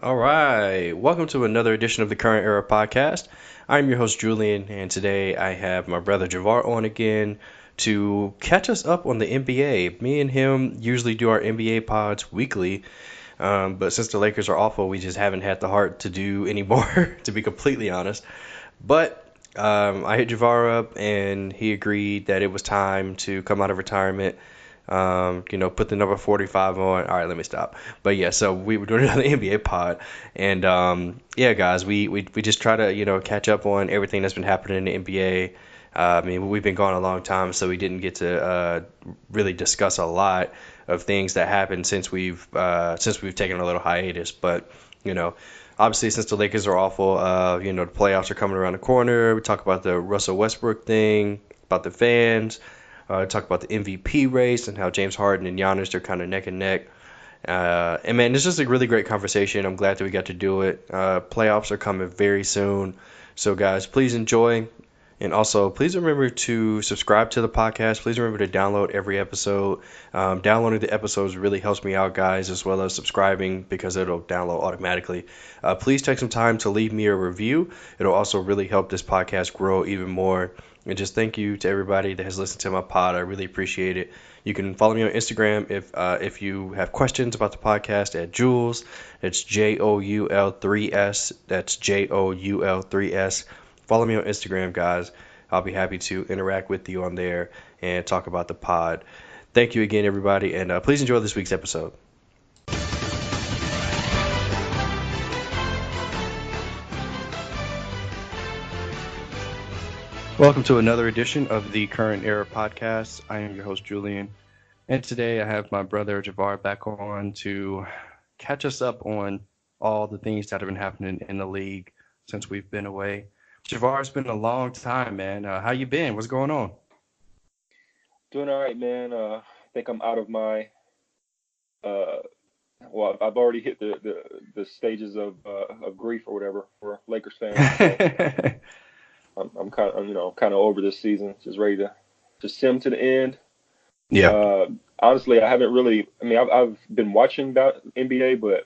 All right. Welcome to another edition of the Current Era podcast. I'm your host, Julian, and today I have my brother Javar on again to catch us up on the NBA. Me and him usually do our NBA pods weekly, but since the Lakers are awful, we just haven't had the heart to do anymore, to be completely honest. But I hit Javar up, and he agreed that it was time to come out of retirement. Put the number 45 on. All right, let me stop. But yeah, so we were doing another NBA pod, and yeah, guys, we just try to catch up on everything that's been happening in the NBA. I mean, we've been gone a long time, so we didn't get to really discuss a lot of things that happened since we've taken a little hiatus. But you know, obviously, since the Lakers are awful, the playoffs are coming around the corner. We talk about the Russell Westbrook thing, about the fans. Talk about the MVP race and how James Harden and Giannis are kind of neck and neck. And man, it's just a really great conversation. I'm glad that we got to do it. Playoffs are coming very soon. So, guys, please enjoy. And also, please remember to subscribe to the podcast. Please remember to download every episode. Downloading the episodes really helps me out, guys, as well as subscribing because it'll download automatically. Please take some time to leave me a review. It'll also really help this podcast grow even more. And just thank you to everybody that has listened to my pod. I really appreciate it. You can follow me on Instagram if you have questions about the podcast at Jules. It's JOUL3S. That's JOUL3S. Follow me on Instagram, guys. I'll be happy to interact with you on there and talk about the pod. Thank you again, everybody, and please enjoy this week's episode. Welcome to another edition of the Current Era podcast. I am your host, Julian, and today I have my brother Javar back on to catch us up on all the things that have been happening in the league since we've been away. Javar, it's been a long time, man. How you been? What's going on? Doing all right, man. I think I'm out of my. Uh, well, I've already hit the stages of grief or whatever for Lakers fans. So I'm kind of over this season. Just ready to sim to the end. Yeah. Uh, Honestly, I haven't really. I mean, I've been watching about NBA, but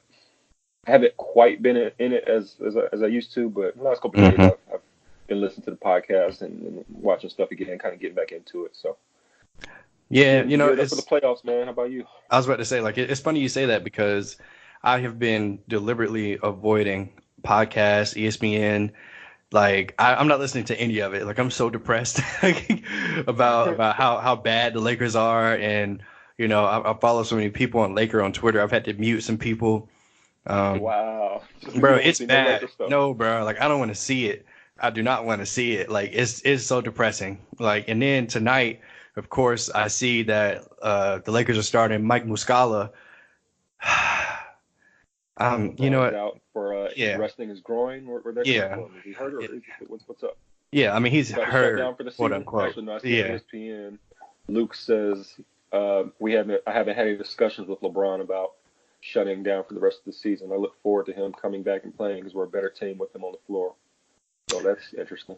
I haven't quite been in it as I used to. But the last couple of days, hmm I've been listening to the podcast and watching stuff again, kind of getting back into it. So Yeah, getting geared up for the playoffs, man. How about you? I was about to say, like, it's funny you say that because I have been deliberately avoiding podcasts, ESPN. Like, I'm not listening to any of it. Like, I'm so depressed about how bad the Lakers are, and I follow so many people on Laker on Twitter. I've had to mute some people. Um, Wow. Just because you bro, don't want to it's see no Laker bad. stuff. No, bro, like I don't want to see it. I do not want to see it. Like it's so depressing. Like, and then tonight, of course, I see that the Lakers are starting Mike Muscala. You know LeBron's what? out for Yeah, resting his groin. Where that coming yeah, from? Is he hurt or it, what's up? yeah. I mean, he's He's about to shut down hurt, for the quote season. unquote. Actually, no, I see on Yeah. ESPN. Luke says I haven't had any discussions with LeBron about shutting down for the rest of the season. I look forward to him coming back and playing because we're a better team with him on the floor. So that's interesting.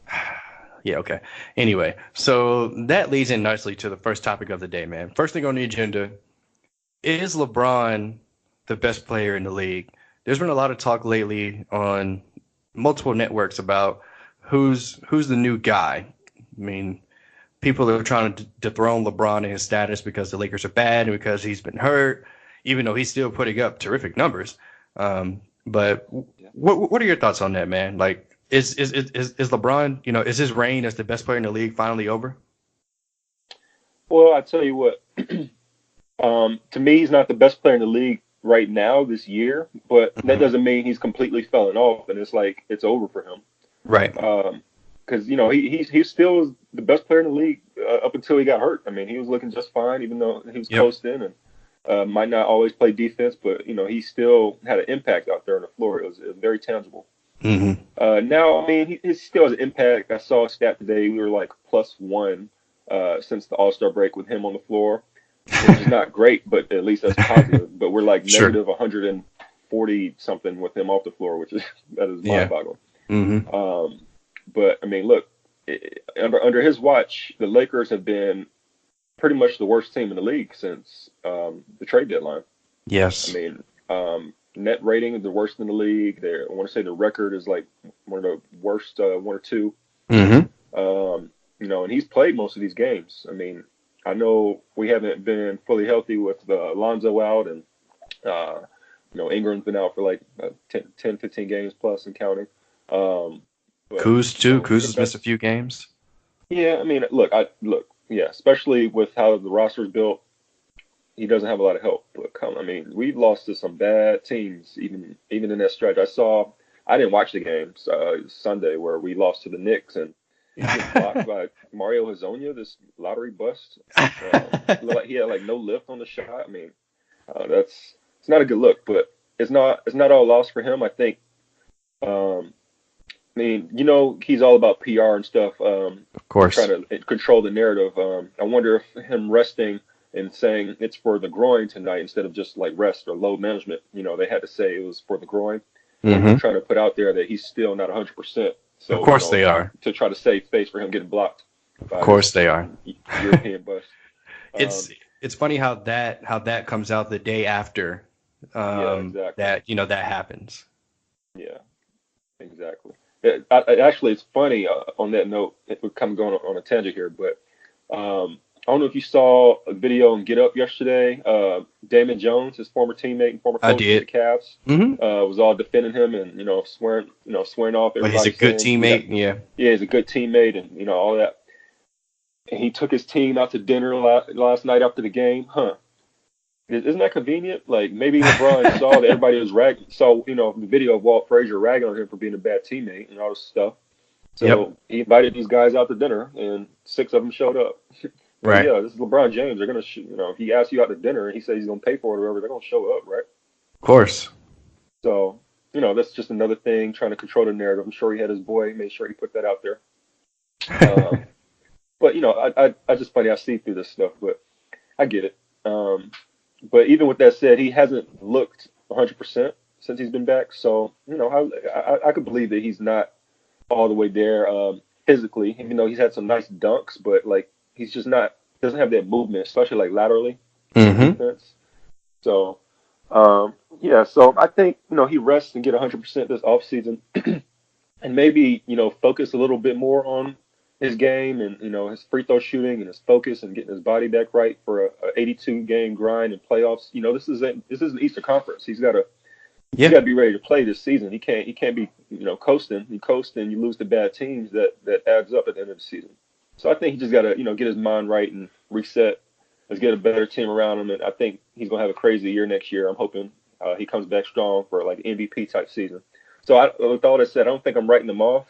Yeah, okay. Anyway, so that leads in nicely to the first topic of the day, man. First thing on the agenda is LeBron the best player in the league? There's been a lot of talk lately on multiple networks about who's the new guy. I mean, people are trying to dethrone LeBron and his status because the Lakers are bad and because he's been hurt, even though he's still putting up terrific numbers. But Yeah. what are your thoughts on that, man? Like, is LeBron, is his reign as the best player in the league finally over? Well, I tell you what. To me, he's not the best player in the league right now this year, but that hmm doesn't mean he's completely fallen off and it's like it's over for him. Right. Because he still was the best player in the league up until he got hurt. I mean, he was looking just fine, even though he was Yep. close in and might not always play defense, but he still had an impact out there on the floor. It was very tangible. hmm Now, I mean, he still has an impact. I saw a stat today. We were like +1 since the All Star break with him on the floor, which is not great, but at least that's positive. But we're like Sure. negative 140 something with him off the floor, which is that is mind Yeah. boggling. hmm But I mean, look, under his watch, the Lakers have been pretty much the worst team in the league since the trade deadline. I Yes. mean, net rating is the worst in the league. I want to say the record is like one of the worst, one or two. Mm-hmm. And he's played most of these games. I mean, I know we haven't been fully healthy with Alonzo out, and uh, Ingram's been out for like 10, 15 games plus and counting. Um, but Kuz too. he's Kuz the has missed a best. few games. Yeah, I mean, yeah, especially with how the roster's built, he doesn't have a lot of help. But I mean, we've lost to some bad teams, even in that stretch. I didn't watch the games Sunday where we lost to the Knicks, and he's getting blocked by Mario Hezonja, this lottery bust. Looked like he had like no lift on the shot. I mean, that's it's not a good look, but it's not all lost for him. I think. Um, I mean, he's all about PR and stuff, Of and trying course. to control the narrative. I wonder if him resting and saying it's for the groin tonight instead of just like rest or load management, they had to say it was for the groin. I wonder if they're Mm-hmm. trying to put out there that he's still not 100%. Of So, course they are. to try to save face for him getting blocked Of by course this they are. European bust. It's Um, it's funny how that comes out the day after yeah, exactly. that happens. Yeah. Exactly. Actually, it's funny on that note. We're kind of going on a tangent here, but I don't know if you saw a video on Get Up yesterday. Damon Jones, his former teammate and former I coach with the did. Cavs, Mm-hmm. was all defending him and swearing off But he's a everybody, good saying teammate. Yeah. yeah, he's a good teammate and all that. And he took his team out to dinner last night after the game. Huh? Isn't that convenient? Like maybe LeBron saw that everybody was saw the video of Walt Frazier ragging on him for being a bad teammate and all this stuff. Yep. So he invited these guys out to dinner, and six of them showed up. Like, Right. yeah, this is LeBron James. They're gonna, if he asks you out to dinner and he says he's gonna pay for it or whatever, they're gonna show up, right? Of course. So, that's just another thing trying to control the narrative. I'm sure he had his boy, made sure he put that out there. Um, but I just funny I see through this stuff, but I get it. But even with that said, he hasn't looked 100% since he's been back. So, I could believe that he's not all the way there physically, even though he's had some nice dunks, but like he's just not doesn't have that movement, especially like laterally on Mm-hmm. defense. So yeah, so I think he rests and get 100% this offseason, and maybe focus a little bit more on his game and his free throw shooting and his focus and getting his body back right for a 82 game grind and playoffs. This is an Eastern Conference. He's Yeah. got to be ready to play this season. He can't be coasting. You coast and you lose to bad teams. That adds up at the end of the season. So I think he just got to get his mind right and reset. Let's get a better team around him, and I think he's gonna have a crazy year next year. I'm hoping he comes back strong for like MVP type season. So with all that said, I don't think I'm writing him off.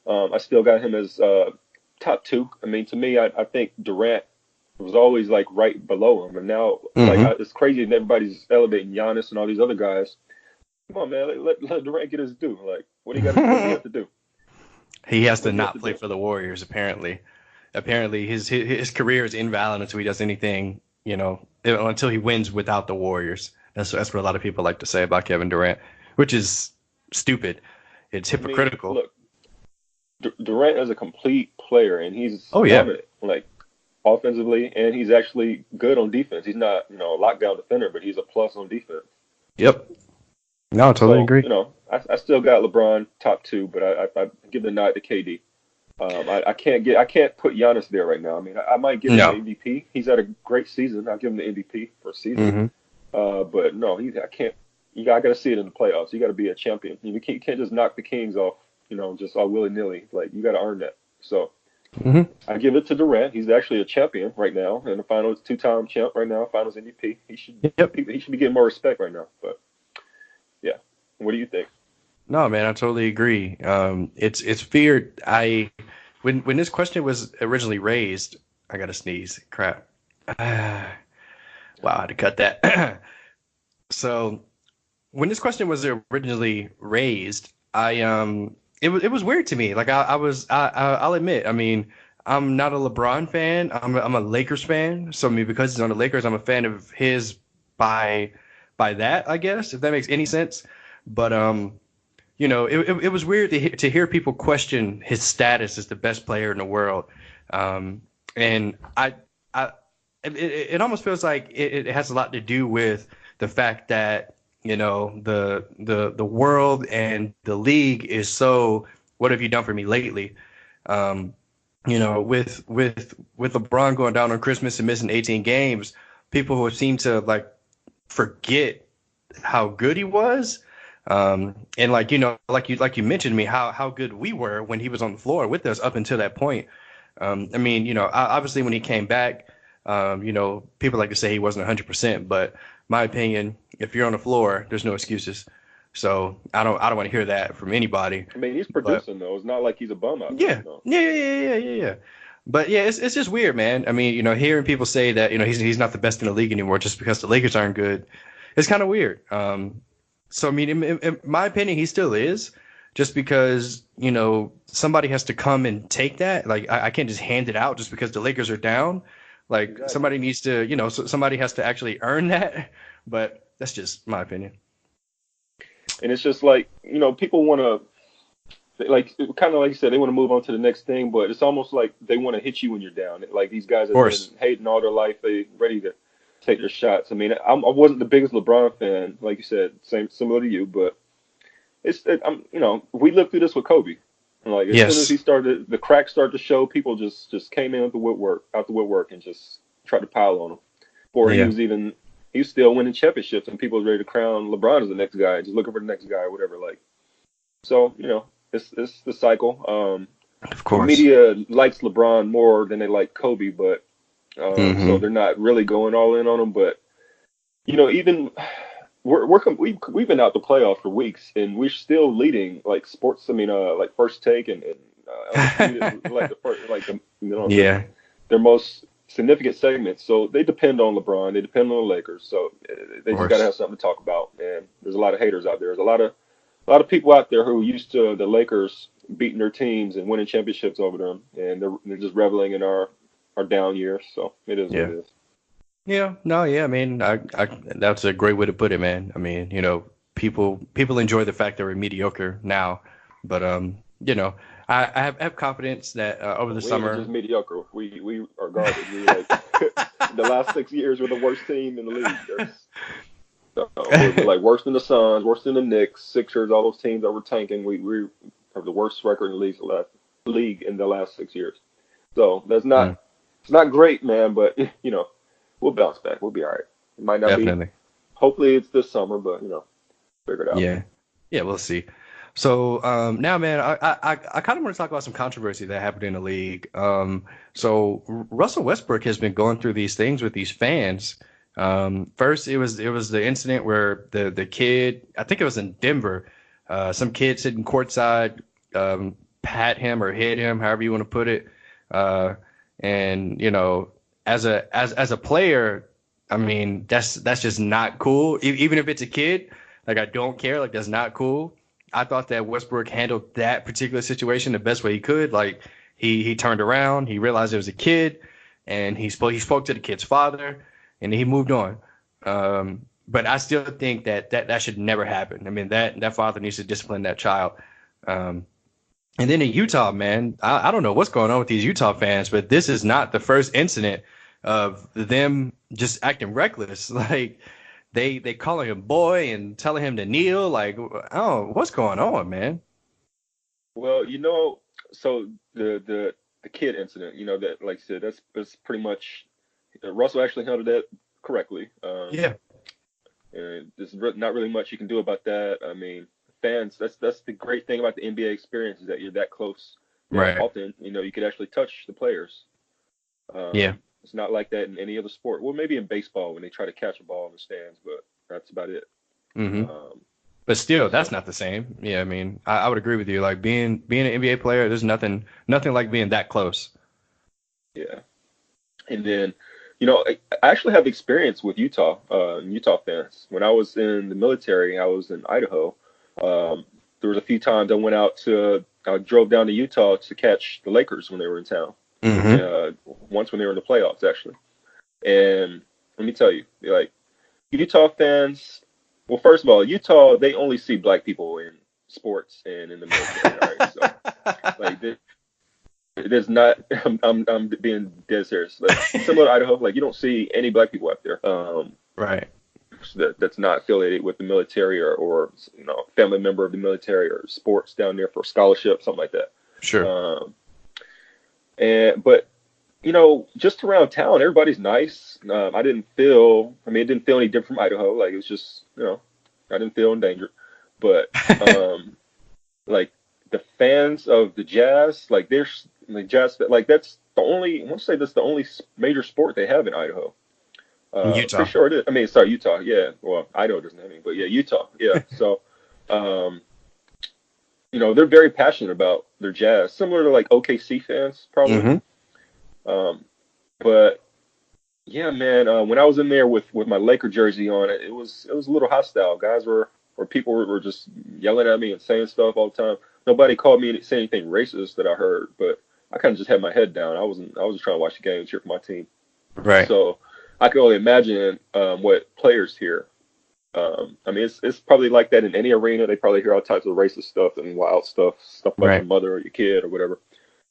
I still got him as top two. I mean, to me, I think Durant was always like right below him, and now like Mm-hmm. it's crazy that everybody's elevating Giannis and all these other guys. Come on, man. Let Durant get his due. Like, what does he have to do? He has What to does he have not to play do? for the Warriors. Apparently, his career is invalid until he does anything. Until he wins without the Warriors. That's what a lot of people like to say about Kevin Durant, which is stupid. It's I mean, hypocritical. look, Durant is a complete player, and he's Oh yeah. dominant, like offensively, and he's actually good on defense. He's not, a lockdown defender, but he's a plus on defense. Yep. No, I totally So, agree. I still got LeBron top two, but I give the nod to KD. I can't put Giannis there right now. I mean, I might give him the No. MVP. He's had a great season. I'll give him the MVP for a season. Hmm. But no, I can't. I got to see it in the playoffs. You got to be a champion. You can't just knock the Kings off, just all willy nilly. Like you got to earn that. So Hmm. I give it to Durant. He's actually a champion right now in the finals, two-time champ right now, finals MVP. Yep. He should be getting more respect right now. But yeah, what do you think? No, man, I totally agree. It's weird. When this question was originally raised, I gotta sneeze. Crap. Wow, I had to cut that. So when this question was originally raised, it was weird to me. Like I'll admit. I mean, I'm not a LeBron fan. I'm a Lakers fan. So I mean, because he's on the Lakers, I'm a fan of his by by that, I guess, if that makes any sense. But it was weird to hear people question his status as the best player in the world. And I it almost feels like it has a lot to do with the fact that the world and the league is so, what have you done for me lately? Um, with LeBron going down on Christmas and missing 18 games, people who seem to like forget how good he was. And like like you mentioned to me how good we were when he was on the floor with us up until that point. I mean, obviously when he came back, people like to say he wasn't 100%, but my opinion, if you're on the floor, there's no excuses. So I don't want to hear that from anybody. I mean, he's But producing though. It's not like he's a bum out there. yeah, No. yeah, yeah, yeah, yeah, yeah, yeah. But yeah, it's just weird, man. I mean, hearing people say that he's not the best in the league anymore just because the Lakers aren't good, it's kind of weird. So I mean, in my opinion, he still is, just because somebody has to come and take that. Like I can't just hand it out just because the Lakers are down. Like Exactly. somebody needs to, somebody has to actually earn that. But that's just my opinion. And it's just like people want to like kind of like you said they want to move on to the next thing, but it's almost like they want to hit you when you're down. Like these guys Of have been course. hating all their life. They ready to take their shots. I mean, I wasn't the biggest LeBron fan, like you said, same similar to you, but I'm we lived through this with Kobe. And like as soon as he Yes. started, the cracks started to show. People just came in out the woodwork, and just tried to pile on him. Or Yeah. he was still winning championships, and people was ready to crown LeBron as the next guy, just looking for the next guy or whatever. Like so, it's the cycle. Of The course. media likes LeBron more than they like Kobe, but so Hmm. they're not really going all in on him. But even we've been out the playoff for weeks, and we're still leading like sports. I mean, like First Take and Undisputed, like the first, like Yeah. their most significant segments. So they depend on LeBron. They depend on the Lakers. So they Of just got to course. have something to talk about. And there's a lot of haters out there. There's a lot of people out there who are used to the Lakers beating their teams and winning championships over them, and they're just reveling in our down years. So it is what Yeah. it is. Yeah. No, yeah. I mean, I that's a great way to put it, man. I mean, people enjoy the fact that we're mediocre now, but I have confidence that over But the we ain't summer. just mediocre. We are garbage. We like the last 6 years we're the worst team in the league. We're like worse than the Suns, worse than the Knicks, Sixers, all those teams that were tanking. We have the worst record in the league in the last 6 years. So that's Mm, not it's not great, man. But we'll bounce back. We'll be all right. It might not be. definitely. Hopefully it's this summer, but figure it out. Yeah. Yeah. We'll see. So now, man, I kind of want to talk about some controversy that happened in the league. So Russell Westbrook has been going through these things with these fans. First, it was the incident where the kid, I think it was in Denver, some kid sitting courtside, pat him or hit him, however you want to put it. Uh, and as a player, I mean that's just not cool. Even if it's a kid, like I don't care. Like that's not cool. I thought that Westbrook handled that particular situation the best way he could. Like he turned around, he realized it was a kid, and he spoke to the kid's father, and he moved on. But I still think that should never happen. I mean that father needs to discipline that child. Um, and then in Utah, man, I don't know what's going on with these Utah fans, but this is not the first incident of them just acting reckless. Like they calling him boy and telling him to kneel. Like, oh, what's going on, man? Well, so the kid incident, that like I said, that's pretty much Russell actually handled that correctly. Yeah, And not really much you can do about that. I mean, fans, that's the great thing about the NBA experience is that you're that close, that right. often, you could actually touch the players. Yeah. It's not like that in any other sport. Well, maybe in baseball when they try to catch a ball in the stands, but that's about it. Hmm. Um, But still, that's so not the same. Yeah, I mean, I would agree with you. Like being an NBA player, there's nothing like being that close. yeah, and then I actually have experience with Utah fans. When I was in the military, I was in Idaho. Um, there was a few times I drove down to Utah to catch the Lakers when they were in town. Hmm. Once when they were in the playoffs, actually. And let me tell you, like Utah fans. Well, first of all, Utah they only see black people in sports and in the military. All right, so like it is not. I'm being dead serious. Like similar to Idaho, like you don't see any black people out there. Right. that's not affiliated with the military or family member of the military or sports down there for scholarship, something like that. Sure. Um, but just around town, everybody's nice. I mean, it didn't feel any different from Idaho. Like it was just, I didn't feel endangered. But like the fans of the Jazz, like there's the Jazz, like I want to say that's the only major sport they have in Idaho. Pretty Utah. sure it is. I mean, sorry, Utah. Yeah. Well, Idaho doesn't have any, but yeah, Utah. Yeah. So, um, they're very passionate about their Jazz, similar to like OKC fans, probably. Hmm. Um, but yeah, man, when I was in there with my Laker jersey on, it was a little hostile. Guys or people were just yelling at me and saying stuff all the time. Nobody called me and say anything racist that I heard, but I kind of just had my head down. I was just trying to watch the game and cheer for my team. Right. So I can only imagine what players hear. I mean, it's probably like that in any arena. They probably hear all types of racist stuff and wild stuff about your Right. mother or your kid or whatever.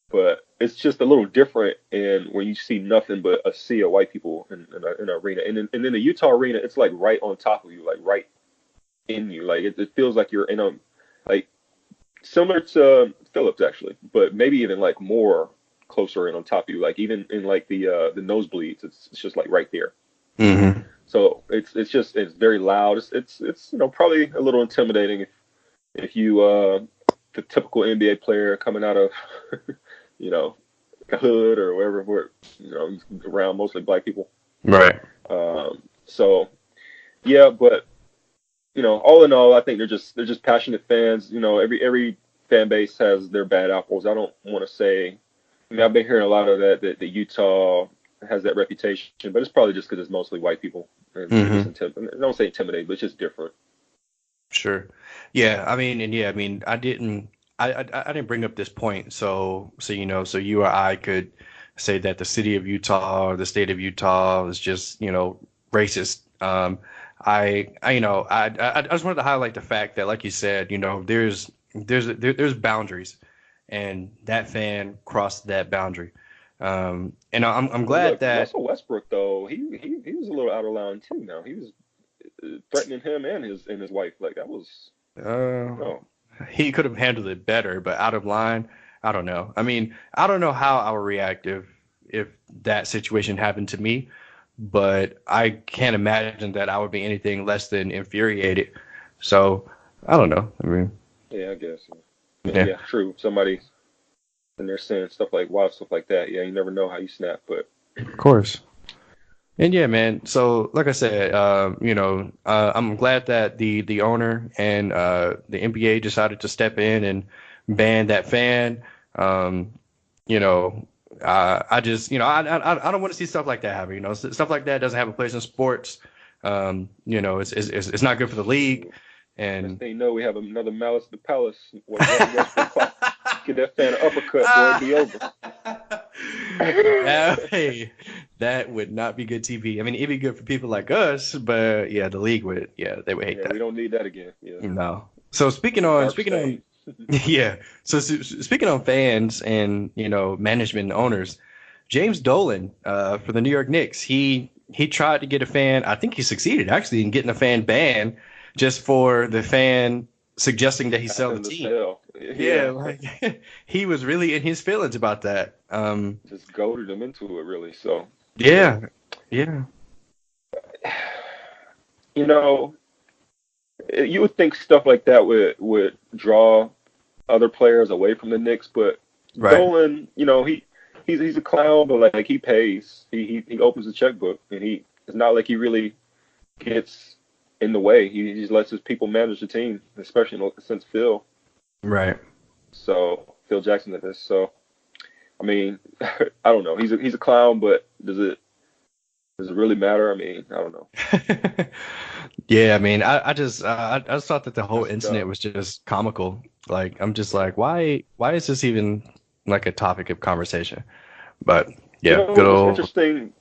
But it's just a little different in when you see nothing but a sea of white people in an arena. And in the Utah arena, it's like right on top of you, like right in you. Like it feels like you're in a like similar to Phillips actually, but maybe even like more closer in on top of you. Like even in like the nosebleeds, it's just like right there. Hmm. So it's very loud. It's probably a little intimidating if you the typical NBA player coming out of you know the hood or wherever where around mostly black people. Right. So yeah, but all in all, I think they're just passionate fans. Every fan base has their bad apples. I don't want to say. I mean, I've been hearing a lot of that Utah has that reputation, but it's probably just because it's mostly white people, and they're just Hmm. I don't say intimidated, but it's just different. Sure. Yeah. I mean, and yeah, I mean, I didn't bring up this point, so you or I could say that the city of Utah or the state of Utah is just, racist. I just wanted to highlight the fact that, like you said, there's boundaries, and that fan crossed that boundary. And I'm Well, glad look, that. Russell Westbrook though, he was a little out of line too. Now he was threatening him and his wife. Like that was Uh, no. he could have handled it better, but out of line, I don't know. I mean, I don't know how I would react if that situation happened to me, but I can't imagine that I would be anything less than infuriated. So I don't know. I mean, Yeah, I guess. I mean, yeah, yeah, true. Somebody and they're saying stuff like wild stuff like that. Yeah, you never know how you snap, but of course. And yeah, man. So, like I said, I'm glad that the owner and the NBA decided to step in and ban that fan. Um, you know, I just, I don't want to see stuff like that happen. Stuff like that doesn't have a place in sports. It's not good for the league. next And thing you know, we have another Malice at the Palace. What Russell Westbrook clock? Get that fan an uppercut, boy, it'd be over. Hey, that would not be good TV. I mean, it'd be good for people like us, but yeah, the league would, yeah, they would hate Yeah, we that. don't need that again. Yeah, No. So it's a dark stain. yeah. So, speaking on fans and management and owners, James Dolan for the New York Knicks, he tried to get a fan. I think he succeeded actually in getting a fan banned just for the fan suggesting that he sell the Him to team. sell. Yeah, Yeah, like he was really in his feelings about that. just goaded him into it, really. So, yeah. Yeah, yeah, You know, you would think stuff like that would draw other players away from the Knicks, but right, Dolan, he's a clown, but like he pays. He opens the checkbook, and it's not like he really gets in the way. He just lets his people manage the team, especially since right. Phil Jackson did this. So I mean, I don't know. He's a clown, but does it really matter? I mean, I don't know. Yeah, I mean, I just thought that the whole That's incident dumb. was just comical. Like, I'm just like, why is this even like a topic of conversation? But yeah, good What's old. interesting?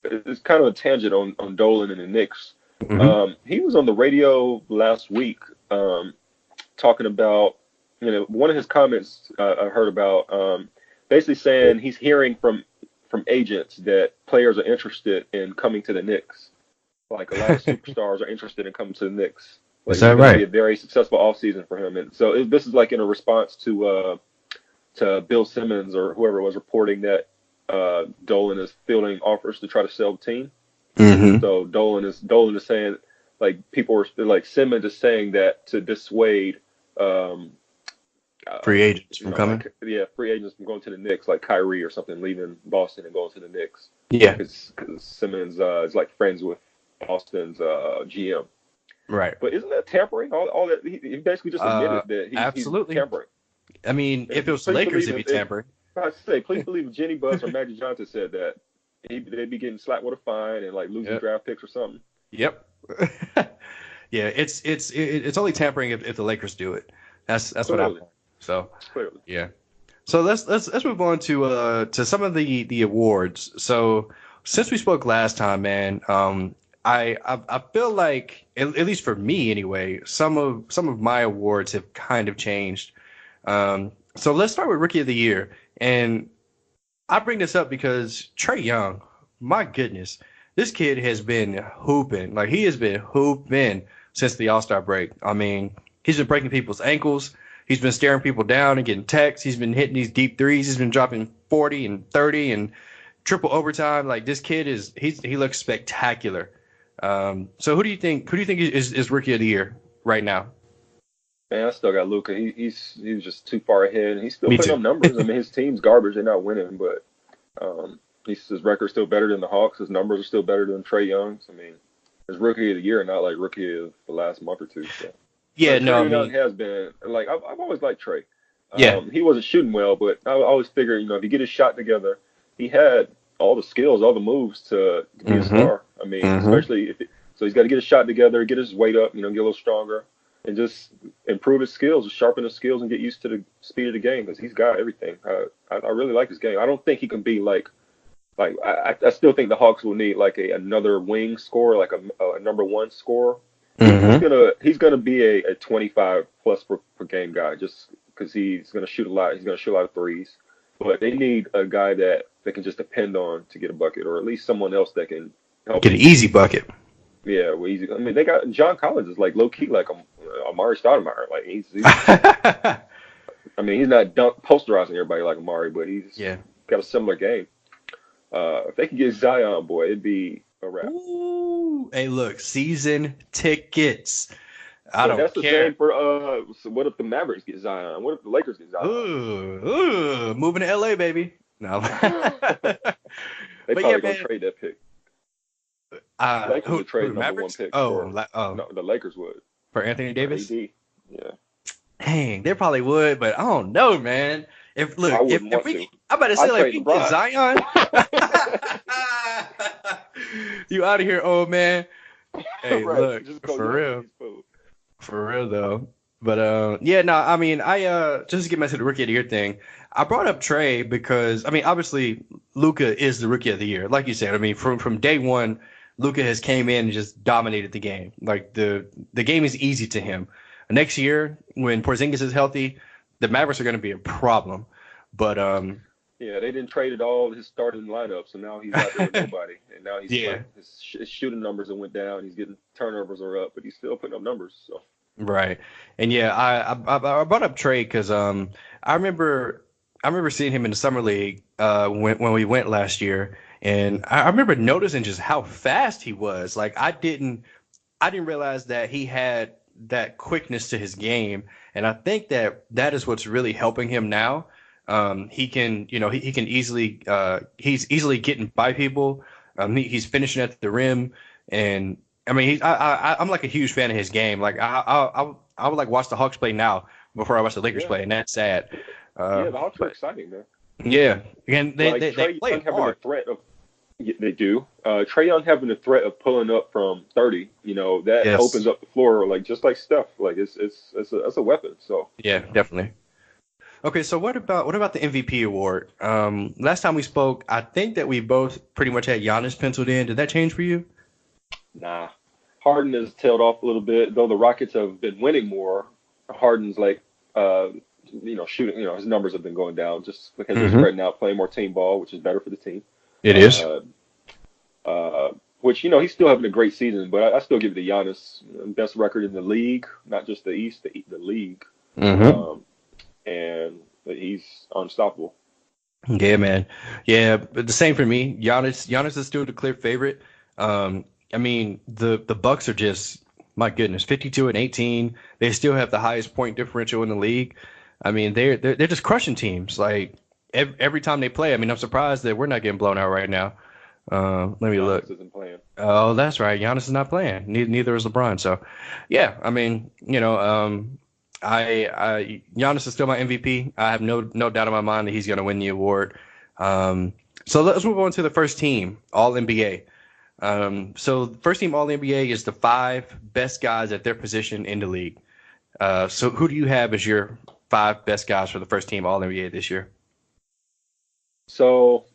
It's kind of a tangent on Dolan and the Knicks. Hmm. He was on the radio last week um, talking about, one of his comments I heard about, basically saying he's hearing from agents that players are interested in coming to the Knicks. Like a lot of superstars are interested in coming to the Knicks. Is Like it's that going to be right? a very successful offseason for him. And so this is like in a response to Bill Simmons or whoever was reporting that Dolan is fielding offers to try to sell the team. Mm-hmm. So Dolan is saying like people were like Simmons is saying that to dissuade um, Free agents from coming. like free agents from going to the Knicks, like Kyrie or something, leaving Boston and going to the Knicks, Yeah. because Simmons is like friends with Boston's GM. Right. But isn't that tampering? All that he basically just admitted that he's Absolutely. tampering. I mean, if it And was the please Lakers, believe it'd be if tampering. I say please believe if Jenny Buss or Magic Johnson said that they'd be getting slapped with a fine and like losing Yep. draft picks or something. Yep. Yeah, it's only tampering if the Lakers do it. That's what I've Clearly, learned. So clearly. yeah. So let's move on to some of the awards. So since we spoke last time, man, I feel like at least for me anyway, some of my awards have kind of changed. So let's start with Rookie of the Year, and I bring this up because Trey Young, my goodness, this kid has been hooping. Like he has been hooping since the All-Star break. I mean, he's been breaking people's ankles. He's been staring people down and getting texts. He's been hitting these deep threes. He's been dropping 40 and 30 and triple overtime. Like this kid he looks spectacular. So who do you think is Rookie of the Year right now? Man, I still got Luca. He's just too far ahead, and he's still Me putting too. up numbers. I mean, his team's garbage; they're not winning, but his record's still better than the Hawks. His numbers are still better than Trey Young's. I mean, his Rookie of the Year, not like Rookie of the last month or two. So, Yeah, but no, I Trey Young mean, has been like I've always liked Trey. yeah. He wasn't shooting well, but I always figured if he get his shot together, he had all the skills, all the moves to be a Mm-hmm. star. I mean, Mm-hmm. especially so he's got to get his shot together, get his weight up, get a little stronger, and just improve his skills, sharpen his skills, and get used to the speed of the game because he's got everything. I really like his game. I don't think he can be like I still think the Hawks will need like another wing scorer, like a number one scorer. Mm-hmm. He's gonna be a 25 plus per game guy just because he's gonna shoot a lot. He's gonna shoot a lot of threes. But they need a guy that they can just depend on to get a bucket, or at least someone else that can help Get an him. easy bucket. Yeah, well, I mean, they got John Collins is like low key like Amari Stoudemire. Like he's I mean, he's not posterizing everybody like Amari, but he's Yeah. got a similar game. If they can get Zion, boy, it'd be a wrap. Ooh. Hey, look, season tickets. I But don't that's the same care. for so what if the Mavericks get Zion? What if the Lakers get Zion? Moving to LA, baby. No. They But yeah, probably gonna man. trade that pick. Lakers would Who trade the number one Mavericks? pick Oh, for oh, no, the Lakers would for Anthony for Davis. AD. Yeah, Dang, they probably would, but I don't know, man. If I look, wouldn't if want we, to. I'm about to say I'd like trade we can get LeBron. Zion. You out of here, old man. Hey, Right, look, just go for young real. Chinese food. For real though. But yeah, no, I mean I just to get back to the rookie of the year thing, I brought up Trey because I mean obviously Luca is the rookie of the year. Like you said, I mean from day one, Luca has came in and just dominated the game. Like the game is easy to him. Next year, when Porzingis is healthy, the Mavericks are gonna be a problem. But Yeah, they didn't trade at all his starting lineup, so now he's out there with nobody, and now he's yeah. like his shooting numbers have went down. He's getting turnovers are up, but he's still putting up numbers. So Right. And yeah, I brought up Trey because I remember I remember seeing him in the summer league when we went last year, and I remember noticing just how fast he was. Like I didn't realize that he had that quickness to his game, and I think that that is what's really helping him now. He can he can easily he's easily getting by people. He's finishing at the rim, and I mean, I'm like a huge fan of his game. Like I would like watch the Hawks play now before I watch the Lakers yeah, play, and that's sad. yeah, the Hawks are But exciting, man. yeah, and they, Like they they Trey play Young having the hard. threat of yeah, they do. Trey Young having the threat of pulling up from 30, that Yes. opens up the floor like just like Steph. Like it's a weapon. So Yeah, definitely. Okay, so what about the MVP award? Last time we spoke, I think that we both pretty much had Giannis penciled in. Did that change for you? nah, Harden has tailed off a little bit. Though the Rockets have been winning more, Harden's like shooting. His numbers have been going down just because they're Mm-hmm. spreading out, playing more team ball, which is better for the team. It is. Uh, uh, which he's still having a great season, but I still give it to Giannis. Best record in the league, not just the East, the league, Mm-hmm. um, and he's unstoppable. Yeah, man. Yeah, but the same for me. Giannis is still the clear favorite. Um, I mean, the Bucks are just my goodness, 52 and 18. They still have the highest point differential in the league. I mean, they're just crushing teams. Like every time they play. I mean, I'm surprised that we're not getting blown out right now. Let me look. Giannis isn't playing. Oh, that's right. Giannis is not playing. Neither is LeBron. So, yeah. I mean, Giannis is still my MVP. I have no doubt in my mind that he's going to win the award. So let's move on to the first team, All NBA. So the first team All NBA is the five best guys at their position in the league. So who do you have as your five best guys for the first team All NBA this year? So,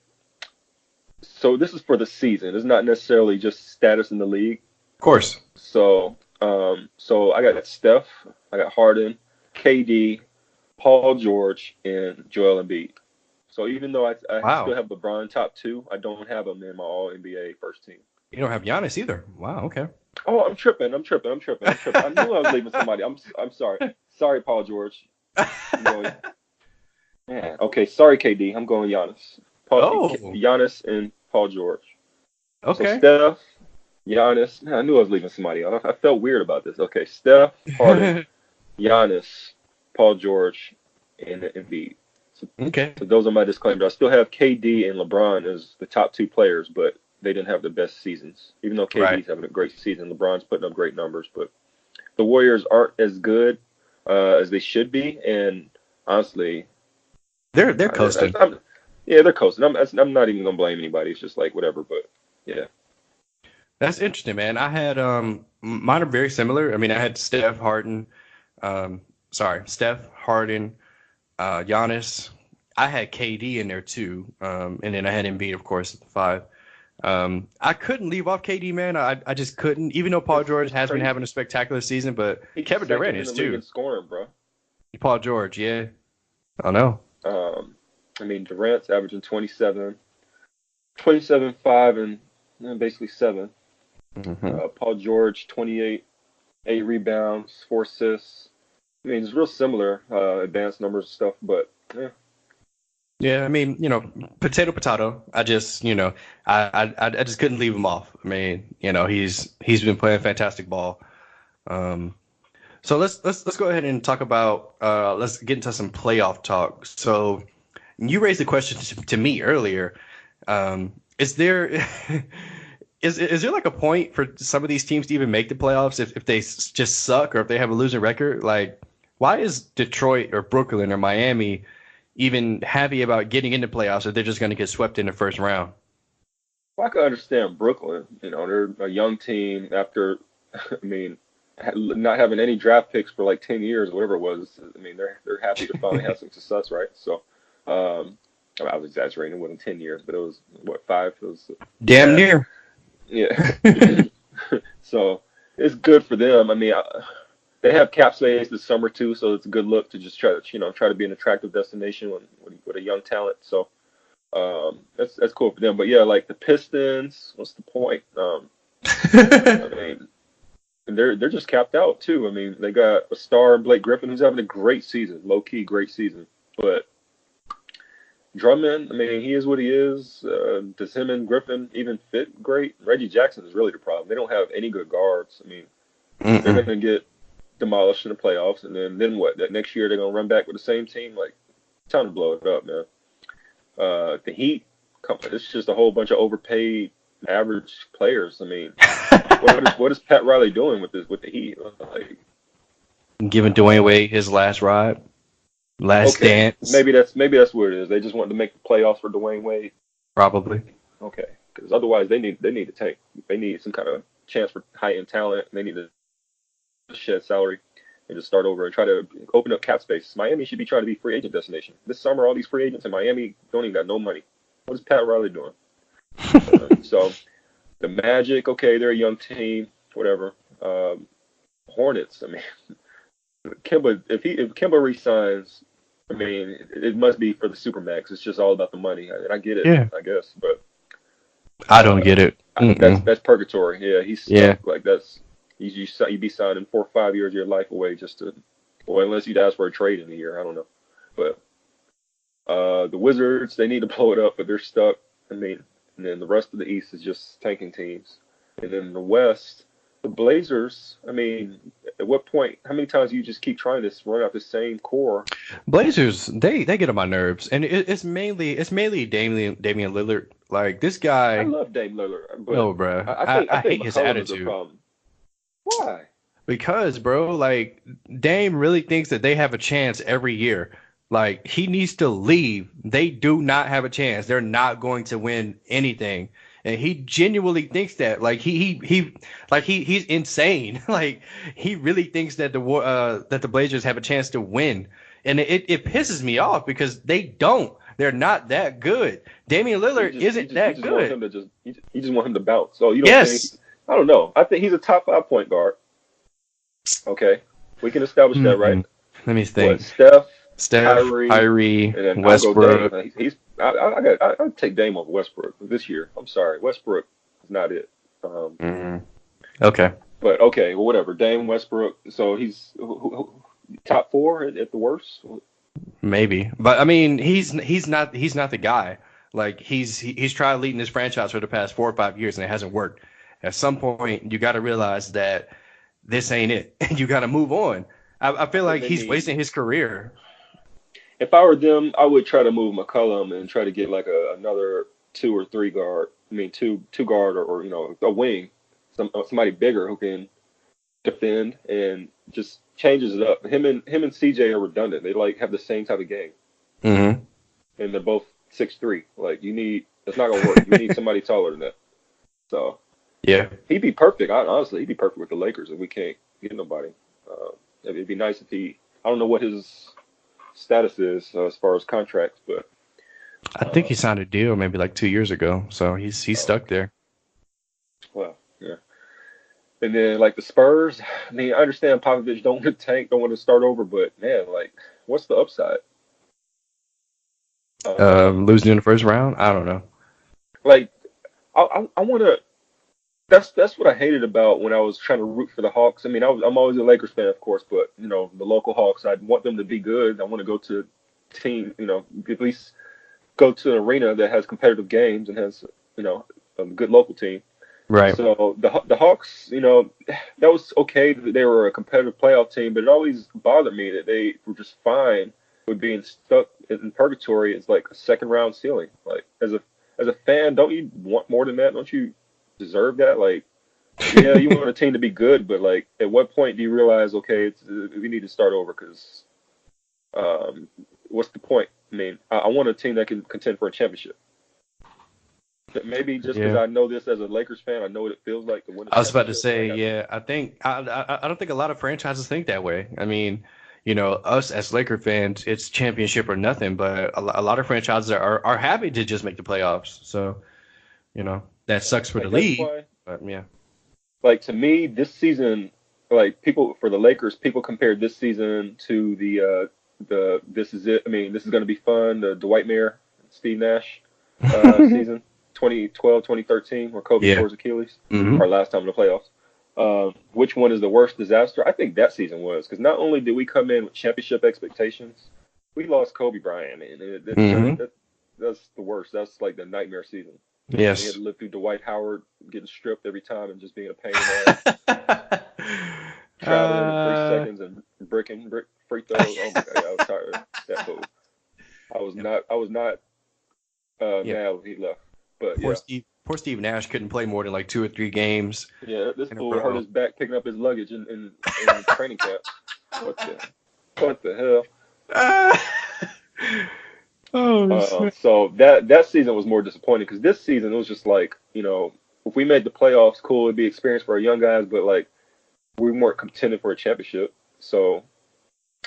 so this is for the season. It's not necessarily just status in the league. Of course. So I got Steph, I got Harden, KD, Paul George, and Joel Embiid. So even though I still Wow. have LeBron top two, I don't have him in my All NBA first team. You don't have Giannis either. Wow. Okay. Oh, I'm tripping. I'm tripping. I'm tripping. I'm tripping. I knew I was leaving somebody. I'm sorry. Sorry, Paul George. I'm going. Man. Okay. Sorry, KD. I'm going Giannis. Oh. Giannis and Paul George. So Okay. Steph, Giannis. Man, I knew I was leaving somebody off. I felt weird about this. Okay. Steph, Harden, Giannis, Paul George, and Embiid. So, Okay. so those are my disclaimers. I still have KD and LeBron as the top two players, but they didn't have the best seasons. Even though Right. KD's having a great season, LeBron's putting up great numbers, but the Warriors aren't as good as they should be. And honestly, They're coasting. yeah, they're coasting. I'm not even gonna blame anybody. It's just like whatever. But yeah, That's interesting, man. I had mine are very similar. I mean, I had Steph, Harden, Giannis. I had KD in there too, and then I had Embiid, of course, at the five. I couldn't leave off KD, man. I just couldn't, even though Paul George it's has been having a crazy. spectacular season, but He's Kevin Durant second in is the league too. in scoring, bro. Paul George, yeah, I know. Um, I mean, Durant's averaging 27, 5, and basically 7. Hmm. Paul George, 28, 8 rebounds, 4 assists. I mean, it's real similar advanced numbers and stuff, but yeah. Yeah, I mean, potato, potato. I just, I just couldn't leave him off. I mean, he's been playing fantastic ball. Um, so let's go ahead and talk about let's get into some playoff talk. So you raised the question to me earlier. Is there is there like a point for some of these teams to even make the playoffs if they just suck or if they have a losing record? Like, why is Detroit or Brooklyn or Miami even happy about getting into playoffs if they're just going to get swept in the first round? Well, I can understand Brooklyn. They're a young team after, I mean, not having any draft picks for like 10 years or whatever it was. I mean, they're happy to finally have some success, right? So, I was exaggerating. It wasn't 10 years, but it was what 5? It was Damn bad. near. Yeah. So it's good for them. I mean, they have cap space this summer too, so it's a good look to just try to be an attractive destination with a young talent. So that's cool for them. But yeah, like the Pistons, what's the point? I mean, they're just capped out too. I mean, they got a star Blake Griffin who's having a great season, low key great season. But Drummond, I mean, he is what he is. Does him and Griffin even fit great? Reggie Jackson is really the problem. They don't have any good guards. I mean, they're Mm-mm. going to get demolished in the playoffs, and then what? That next year they're going to run back with the same team. Like, time to blow it up, man. The Heat, it's just a whole bunch of overpaid, average players. I mean, what is Pat Riley doing with the Heat? Like, Giving Dwayne Wade his last ride, last okay, dance, maybe that's what it is. They just wanted to make the playoffs for Dwayne Wade. probably. Okay, because otherwise they need to tank. They need some kind of chance for high end talent. They need to shed salary and just start over and try to open up cap space. Miami should be trying to be free agent destination this summer. All these free agents in Miami don't even got no money. What is Pat Riley doing? So the Magic, okay, they're a young team, whatever. Hornets, I mean, if Kimba resigns, I mean, it must be for the supermax. It's just all about the money, and I get it, Yeah, I guess. But I don't get it. Mm-mm. That's purgatory. Yeah, he's Yeah. stuck. Like that's you be signing 4 or 5 years of your life away just to, well, unless you'd ask for a trade in a year. I don't know, but the Wizards, they need to blow it up, but they're stuck. I mean, and then the rest of the East is just tanking teams, and then the West, the Blazers. I mean, at what point? How many times do you just keep trying to run out the same core? Blazers, they get on my nerves, and it's mainly Damian Lillard. Like this I guy, love Dame Lillard, but no, bro. I I think hate his McCollum is the attitude. problem. Why? Because, bro, like Dame really thinks that they have a chance every year. Like he needs to leave. They do not have a chance. They're not going to win anything. And he genuinely thinks that. Like he's insane. Like he really thinks that the Blazers have a chance to win. And it pisses me off because they don't. They're not that good. Damian So Lillard isn't you that just want good. him to you just want him to bounce. So you don't think? Yes. I don't know. I think he's a top 5 point guard. Okay, we can establish that, right? Hmm. Let me What, think. Steph, Steph, Kyrie, Kyrie, and then I'll go Dame. Westbrook. I'd take Dame over Westbrook this year. I'm sorry, Westbrook is not it. Um, Mm, okay, but okay, well, whatever. Dame, Westbrook. So he's top 4 at the worst. maybe, but I mean, he's not the guy. Like he's tried leading this franchise for the past 4 or 5 years and it hasn't worked. At some point, you got to realize that this ain't it, and you got to move on. I feel like I he's mean, wasting his career. if I were them, I would try to move McCollum and try to get like another 2 or 3 guard. I mean, two guard or a wing, somebody bigger who can defend and just changes it up. Him and CJ are redundant. They like have the same type of game, Hmm. and they're both 6'3". Like that's not gonna work. You need somebody taller than that. So Yeah. he'd be perfect. Honestly, he'd be perfect with the Lakers if we can't get nobody. Uh, it'd be nice if he. I don't know what his status is as far as contracts, but I think uh, he signed a deal maybe like 2 years ago, so he's stuck okay. there. Well, yeah. And then like the Spurs, I mean, I understand Popovich don't want to tank, don't want to start over, but man, like, what's the upside? Losing in the first round, I don't know. Like, I want to. That's what I hated about when I was trying to root for the Hawks. I mean, I'm always a Lakers fan, of course, but the local Hawks, I want them to be good. I want to go to team, at least go to an arena that has competitive games and has you know a good local team. Right. So the Hawks, that was okay that they were a competitive playoff team, but it always bothered me that they were just fine with being stuck in purgatory. It's like a second round ceiling. Like as a fan, don't you want more than that? Don't you deserve that? Like, yeah, you want a team to be good, but like, at what point do you realize, okay, we need to start over? Because what's the point? I mean, I want a team that can contend for a championship. Maybe just because Yeah. I know this as a Lakers fan, I know what it feels like to win a I was about to championship. say, Like yeah, I don't think a lot of franchises think that way. I mean, us as Laker fans, it's championship or nothing, but a lot of franchises are happy to just make the playoffs. So, that sucks for the that's league, why, but yeah. like to me, this season, like people for the Lakers, people compared this season to the this is it. I mean, this is going to be fun. The Dwight Mayer, Steve Nash season, 2012, 2013, where Kobe Yeah. tore his Achilles, Hmm. our last time in the playoffs. Which one is the worst disaster? I think that season was because not only did we come in with championship expectations, we lost Kobe Bryant, and Hmm. that's the worst. That's like the nightmare season. We had Yes. to live through Dwight Howard getting stripped every time and just being a pain in the ass, traveling in three uh, seconds and brick free throws. Oh my god, I was tired of that fool. I was not yeah. mad when he left, but Poor yeah, Steve Nash couldn't play more than like 2 or 3 games yeah. This in a fool hurt row. his back picking up his luggage in training camp. What the what the hell? Ah. Oh, So that season was more disappointing because this season it was just like if we made the playoffs, cool, it'd be experience for our young guys, but like we weren't contending for a championship. So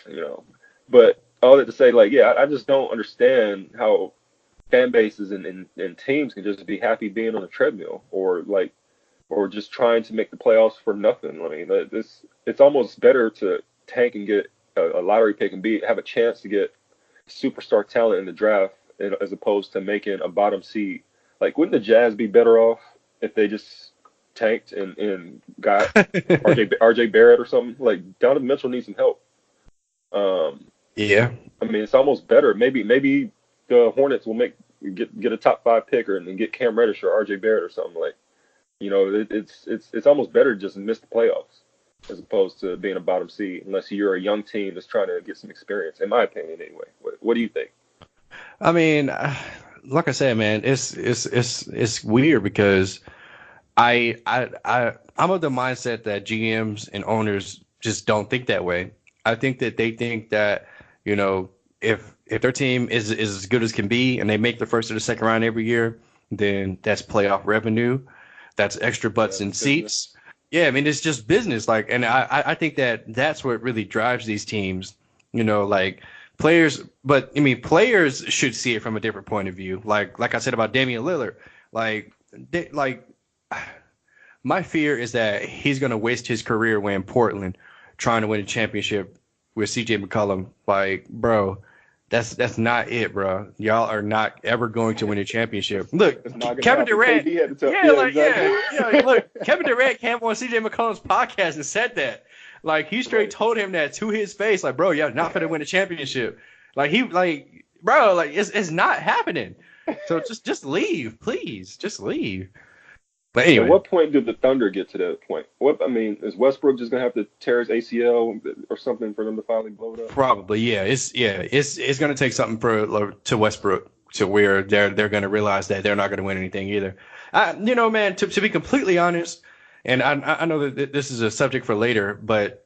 you know, but all that to say, like, yeah, I just don't understand how fan bases and teams can just be happy being on a treadmill or just trying to make the playoffs for nothing. I mean, it's almost better to tank and get a lottery pick and have a chance to get superstar talent in the draft as opposed to making a bottom seed. Like, wouldn't the Jazz be better off? if they just tanked and got RJ Barrett or something. Like Donovan Mitchell needs some help. Um, Yeah. I mean, it's almost better. Maybe the Hornets will get a top 5 picker and then get Cam Reddish or RJ Barrett or something like. It's almost better to just miss the playoffs as opposed to being a bottom seed unless you're a young team that's trying to get some experience. In my opinion, anyway. What do you think? I mean, like I said, man, it's weird because I'm of the mindset that GMs and owners just don't think that way. I think that they think that, you know, if their team is as good as can be and they make the first or the second round every year, then that's playoff revenue. That's extra Yeah, butts it's and business. seats. Yeah, I mean it's just business. Like, and I think that that's what really drives these teams. You know, like players, but I mean players should see it from a different point of view. Like I said about Damian Lillard, like like my fear is that he's going to waste his career away in Portland trying to win a championship with CJ McCollum. Like, bro, that's not it, bro. Y'all are not ever going to win a championship. Look, It's not gonna Kevin happen. Durant. KD had to tell. Yeah, Yeah, like exactly. look, Kevin Durant came on CJ McCollum's podcast and said that. Like he straight Right. told him that to his face, like, bro, y'all not gonna win a championship. Like bro, like it's not happening. So just leave, please. Just leave. But At anyway. what point did the Thunder get to that point? What I mean, is Westbrook just gonna have to tear his ACL or something for them to finally blow it up? Probably, yeah. It's gonna take something for to Westbrook to where they're gonna realize that they're not gonna win anything either. Man, to be completely honest, and I know that this is a subject for later, but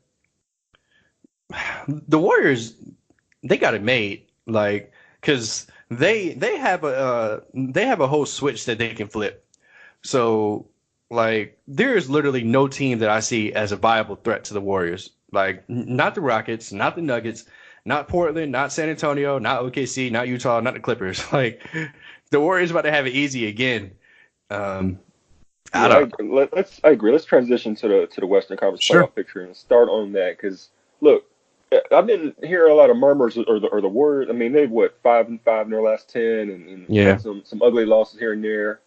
the Warriors they got it made, like because they have a whole switch that they can flip. So like there is literally no team that I see as a viable threat to the Warriors. Like not the Rockets, not the Nuggets, not Portland, not San Antonio, not OKC, not Utah, not the Clippers. Like the Warriors about to have it easy again. Um, I Yeah, don't know. I agree. Let's transition to the Western Conference Sure. playoff picture and start on that because look, I've been hearing a lot of murmurs or the Warriors. I mean, they've what 5-5 in their last 10 and Yeah. had some ugly losses here and there.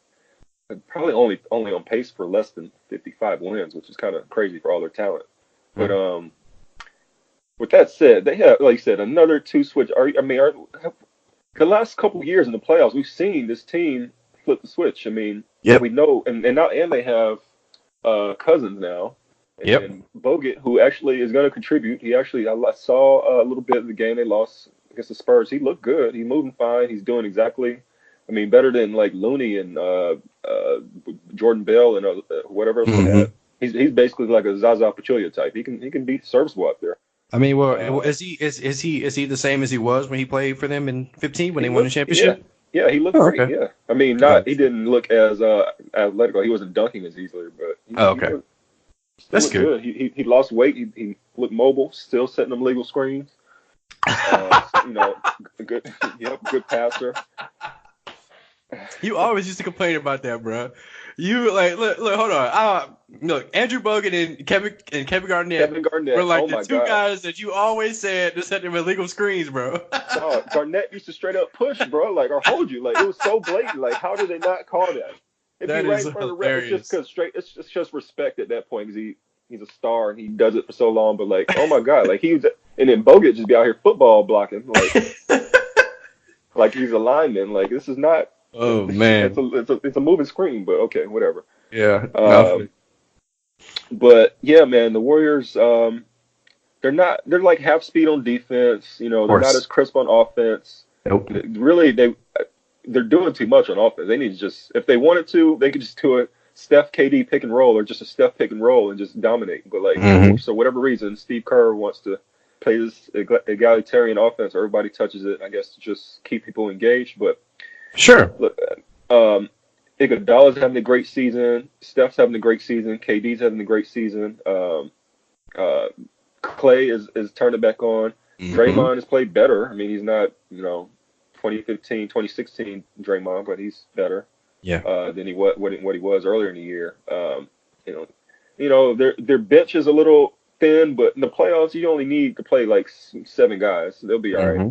Probably only on pace for less than 55 wins, which is kind of crazy for all their talent. But Mm. with that said, they have, like you said, another two switch. The last couple of years in the playoffs, we've seen this team flip the switch. I mean, we Yep. know, and they have Cousins now, Yep. and Bogut, who actually is going to contribute. I saw a little bit of the game they lost against the Spurs. He looked good. He's moving fine. He's doing exactly, I mean, better than like Looney and Jordan Bell and whatever else they had. Hmm. He's basically like a Zaza Pachulia type. He can be serviceable out there. I mean, well, Uh, is he the same as he was when he played for them in 15 when He they won the looked, yeah, championship? yeah, he looked Oh, great. okay. Yeah, I mean, Oh, not he didn't look as athletic. He wasn't dunking as easily, but oh, he okay. looked still That's looked good. good. He lost weight. He looked mobile. Still setting them legal screens. You know, good. Yep, good passer. You always used to complain about that, bro. You like look, hold on. Look, Andrew Bogut and Kevin Garnett Kevin were Garnett. like Oh the my two God. guys that you always said to set them illegal screens, bro. Dog, Garnett used to straight up push, bro, like or hold you. Like it was so blatant. Like how did they not call that? It'd be That right is in front of the ref. It's just hilarious. because straight. It's just respect at that point because he's a star and he does it for so long. But like, oh my God, like he was, and then Bogut just be out here football blocking like he's a lineman. Like this is not. Oh It's man. a moving screen, but okay, whatever. Yeah. No. Um, but yeah, man, the Warriors. They're like half speed on defense. You know, Of they're not course. as crisp on offense. Nope. Really, they're doing too much on offense. They need to just, if they wanted to, they could just do a Steph KD pick and roll or just a Steph pick and roll and just dominate. But like Hmm. for so whatever reason, Steve Kerr wants to play this egalitarian offense. Everybody touches it, I guess, to just keep people engaged. But Sure. look, um, Iguodala's having a great season. Steph's having a great season. KD's having a great season. Uh, Clay is turning back on. Hmm. Draymond has played better. I mean, he's not, 2015, 2016 Draymond, but he's better Yeah. than what he was earlier in the year. You know, their bench is a little thin, but in the playoffs, you only need to play like seven guys. So they'll be all right. Hmm.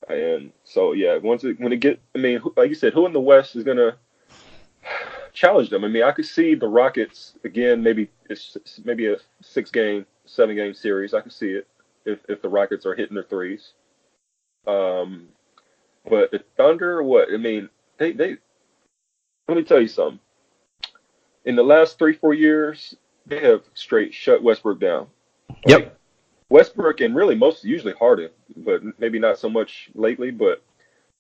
And so, yeah, when it get, I mean, like you said, who in the West is gonna challenge them. I mean, I could see the Rockets again. Maybe it's maybe a 6-game, 7-game series. I could see it if the Rockets are hitting their threes. Um, but the Thunder, what? I mean, they. Let me tell you something. In the last 3 4 years, they have straight shut Westbrook down. Like Yep. Westbrook and really most usually Harden, but maybe not so much lately. But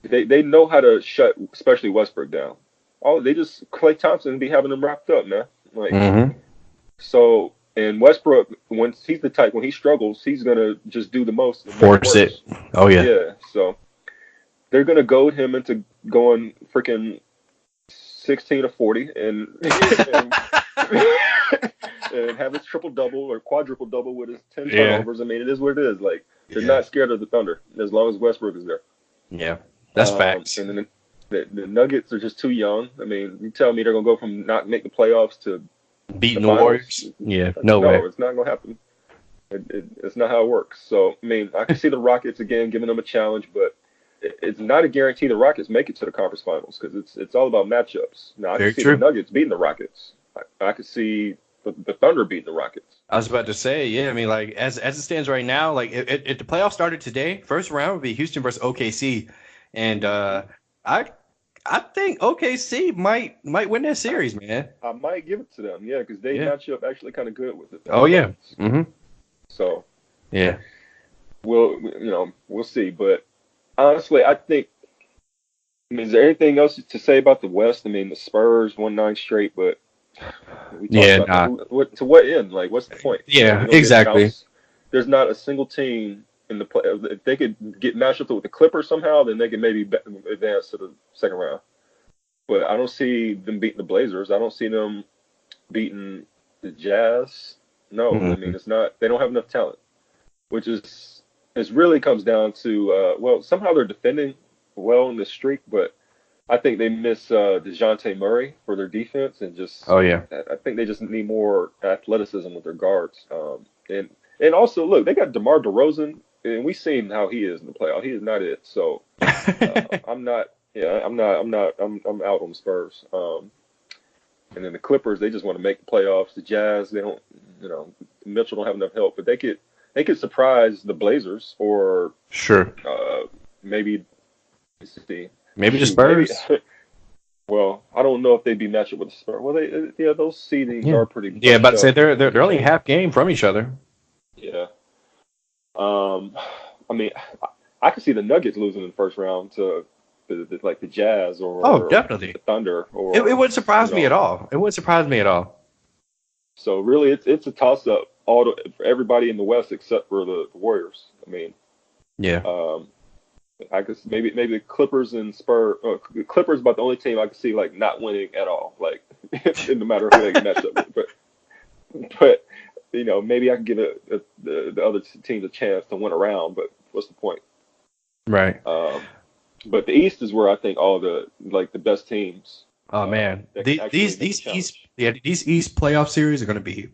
they know how to shut, especially Westbrook down. All they just Clay Thompson be having them wrapped up, man. Like Mm-hmm. so, and Westbrook, when he's the type when he struggles, he's gonna just do the most and make it Force it. worse. Oh yeah. Yeah, so they're gonna goad him into going freaking 16 to 40 and and have his triple double or quadruple double with his 10 Yeah. turnovers. I mean, it is what it is. Like they're Yeah. not scared of the Thunder as long as Westbrook is there. Yeah. That's facts. And then the Nuggets are just too young. I mean, you tell me they're gonna go from not make the playoffs to the Beating the finals? Warriors. Yeah. No way. No, it's not gonna happen. It's not how it works. So I mean, I can see the Rockets again giving them a challenge, but it's not a guarantee the Rockets make it to the conference finals because it's all about matchups. Now I can Very see the true. Nuggets beating the Rockets. I could see the Thunder beating the Rockets. I was about to say, yeah. I mean, like as it stands right now, like if the playoffs started today, first round would be Houston versus OKC, and I I think OKC might win that series, man. I might give it to them, yeah, because they Yeah. match up actually kind of good with Oh the yeah. Nuggets. Mm-hmm. So Yeah. we'll see. But honestly, I think. I mean, is there anything else to say about the West? I mean, the Spurs won 9 straight, but we talked Yeah. about that. Nah. To what end? Like, what's the point? They're Yeah. gonna get Exactly. bounced. There's not a single team in the play. If they could get matched up with the Clippers somehow, then they could maybe advance to the second round. But I don't see them beating the Blazers. I don't see them beating the Jazz. No, I mean Mm-hmm. it's not. They don't have enough talent, which is it really comes down to well, somehow they're defending well in the streak, but I think they miss DeJounte Murray for their defense, and just Oh yeah. I think they just need more athleticism with their guards. And also look, they got DeMar DeRozan, and we've seen how he is in the playoff. He is not it. So I'm not. Yeah, I'm not. I'm not. I'm out on the Spurs. And then the Clippers, they just want to make the playoffs. The Jazz, they don't. Mitchell don't have enough help, but they could surprise the Blazers or Sure. uh, maybe. Let's see. Maybe the Shoot, maybe. Spurs. Well, I don't know if they'd be matched up with the Spurs. Well, yeah, those seedings Yeah. are pretty Yeah. About bunched to say up. they're only half game from each other. Yeah. Um, I mean, I could see the Nuggets losing in the first round to like the Jazz Oh, or definitely. the Thunder It or wouldn't you surprise me at know. all. It wouldn't surprise me at all. So really, it's a toss up for everybody in the West except for the Warriors. I mean, Yeah. um, I guess maybe the Clippers and Spurs. Clippers about the only team I could see like not winning at all. Like, no matter who they get matched up with. But maybe I can give the other teams a chance to win around. But what's the point? Right. Um, but the East is where I think all the best teams Oh man, that can actually make a challenge. These East playoff series are going to be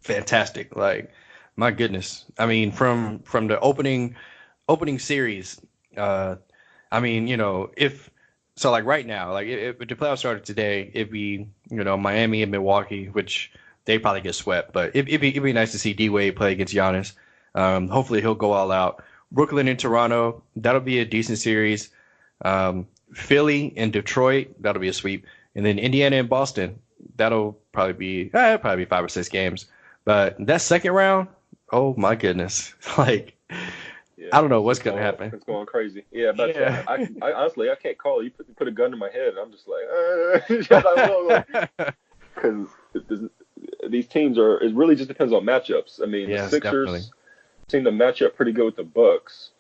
fantastic. Like, my goodness. I mean, from the opening series, uh, I mean, if so, like right now, like if the playoffs started today, it'd be Miami and Milwaukee, which they probably get swept, but it'd be nice to see D Wade play against Giannis. Hopefully he'll go all out. Brooklyn and Toronto, that'll be a decent series. Philly and Detroit, that'll be a sweep. And then Indiana and Boston, that'll probably be 5 or 6 games. But that second round, oh my goodness, like Yeah, I don't know it's what's just gonna going happen. it's going crazy. Yeah, but Yeah. I honestly I can't call it. You put a gun to my head, and I'm just like, I don't know, because these teams are. It really just depends on matchups. I mean, the Yes, definitely. Sixers seem to match up pretty good with the Bucks,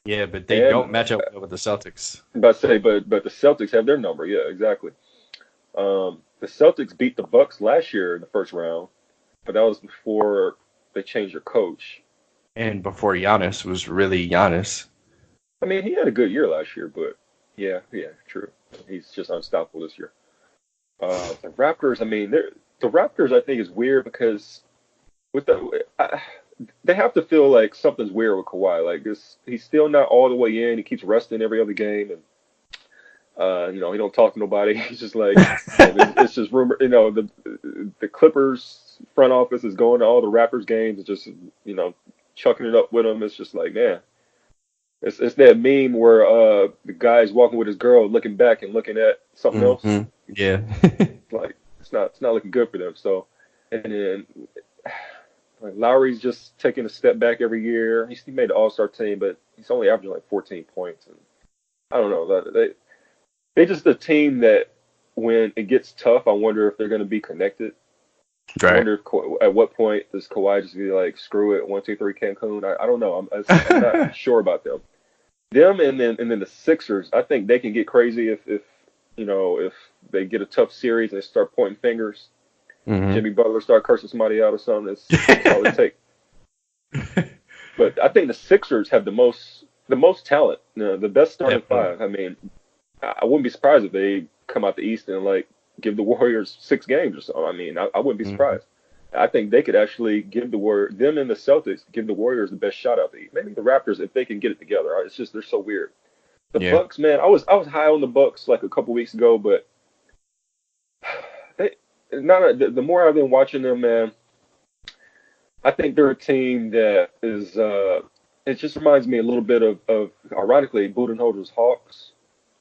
Yeah, but they and don't match up well with the Celtics. but the Celtics have their number. Yeah, exactly. The Celtics beat the Bucks last year in the first round, but that was before they changed their coach. And before Giannis was really Giannis. I mean, he had a good year last year, but yeah, true. He's just unstoppable this year. The Raptors, I mean, the Raptors, I think, is weird because they have to feel like something's weird with Kawhi. Like he's still not all the way in. He keeps resting every other game, and He don't talk to nobody. He's just like, it's just rumor. The Clippers front office is going to all the Raptors games and just, chucking it up with them. It's just like, man, it's that meme where the guy's walking with his girl, looking back and looking at something else. Hmm. Yeah. Like it's not looking good for them. So, and then like Lowry's just taking a step back every year. He made the All Star team, but he's only averaging like 14 points. And I don't know. They just a team that when it gets tough, I wonder if they're going to be connected. I Right. wonder if at what point does Kawhi just be like, screw it, 1, 2, 3, Cancun. I don't know. I'm not sure about them. Them and then the Sixers. I think they can get crazy if they get a tough series and they start pointing fingers. Hmm. Jimmy Butler start cursing somebody out or something. That's all it takes. But I think the Sixers have the most talent, the best starting Definitely. five. I mean, I wouldn't be surprised if they come out the East and like give the Warriors 6 games or so. I mean, I wouldn't be Hmm. surprised. I think they could actually give them and the Celtics give the Warriors the best shot out the East. Maybe the Raptors if they can get it together. It's just they're so weird. The Yeah. Bucks, man, I was high on the Bucks like a couple weeks ago, but they the more I've been watching them, man, I think they're a team that is. It just reminds me a little bit of ironically Budenholzer's Hawks.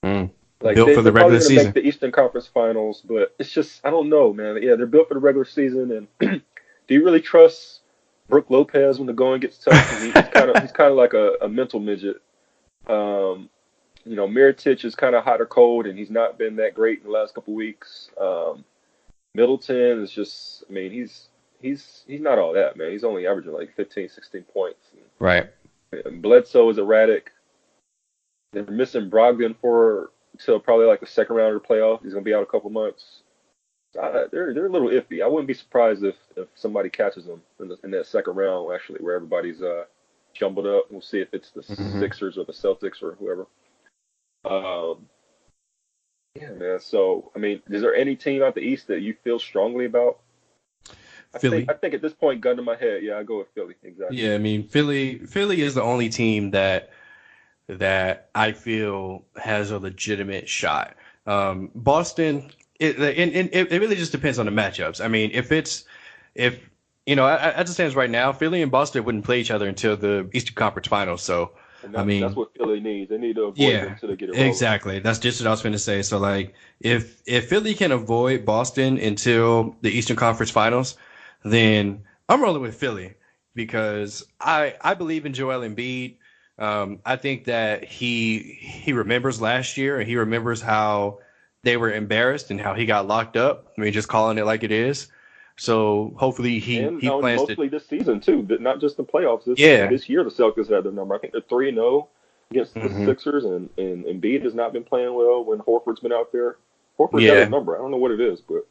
Mm. Like Built for they're the probably regular going to make season. the Eastern Conference Finals, but it's just I don't know, man. Yeah, they're built for the regular season, and do you really trust Brooke Lopez when the going gets tough? Because he's kind of like a mental midget. Um, Miritich is kind of hot or cold, and he's not been that great in the last couple weeks. Middleton is just, I mean, he's not all that, man. He's only averaging like 15, 16 points. Right. And Bledsoe is erratic. They're missing Brogdon for till probably like the second round of the playoff. He's gonna be out a couple months. They're a little iffy. I wouldn't be surprised if somebody catches them in that second round, actually, where everybody's jumbled up. We'll see if it's the Hmm. Sixers or the Celtics or whoever. Um, yeah, man. So, I mean, is there any team out the East that you feel strongly about? I think Philly. I think at this point, gun to my head, yeah, I go with Philly. Exactly. Yeah, I mean Philly is the only team that I feel has a legitimate shot. Boston, it really just depends on the matchups. I mean, if as it stands right now, Philly and Boston wouldn't play each other until the Eastern Conference Finals. So, And I that's mean, what Philly needs. They need to avoid them yeah, until they get it rolling. exactly. That's just what I was going to say. So, like, if Philly can avoid Boston until the Eastern Conference Finals, then I'm rolling with Philly because I believe in Joel Embiid. I think that he remembers last year and he remembers how they were embarrassed and how he got locked up. I mean, just calling it like it is. So hopefully And he plans to. mostly this season too, not just the playoffs. Yeah. This year the Celtics had their number. I think they're 3-0 against the Hmm. Sixers, and Embiid has not been playing well when Horford's been out there. Horford got his Yeah. number. I don't know what it is, but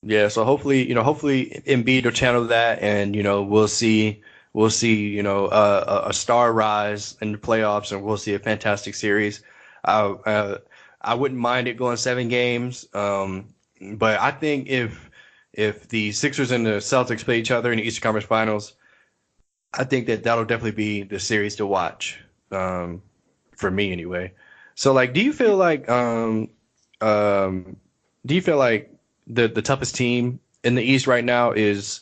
Yeah, so hopefully Embiid will channel that, and we'll see a star rise in the playoffs, and we'll see a fantastic series. I wouldn't mind it going 7 games, but I think if the Sixers and the Celtics play each other in the Eastern Conference Finals, I think that'll definitely be the series to watch, for me anyway. So like, um, do you feel like the toughest team in the East right now is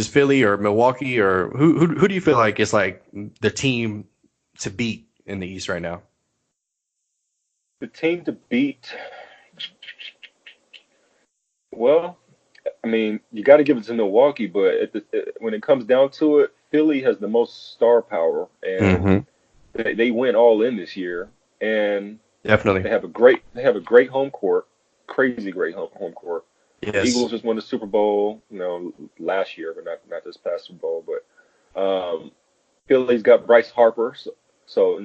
Philly or Milwaukee, or who do you feel like is like the team to beat in the East right now? the team to beat. Well, I mean, you got to give it to Milwaukee, but when it comes down to it, Philly has the most star power, and Hmm. they went all in this year, and Definitely. they have a great home court, crazy great home court. The Yes. Eagles just won the Super Bowl, last year, but not this past Super Bowl. But Philly's got Bryce Harper, so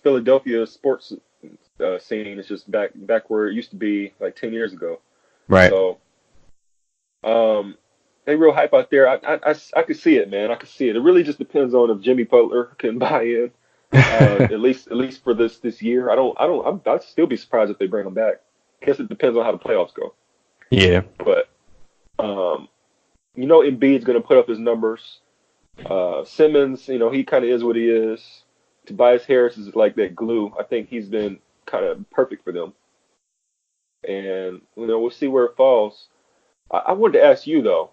Philadelphia sports scene is just back where it used to be like 10 years ago. Right. So um, they real hype out there. I could see it, man. I could see it. It really just depends on if Jimmy Butler can buy in. At least for this year. I'd still be surprised if they bring him back. I guess it depends on how the playoffs go. Yeah. But um, Embiid's going to put up his numbers. Simmons, he kind of is what he is. Tobias Harris is like that glue. I think he's been kind of perfect for them. And we'll see where it falls. I wanted to ask you though.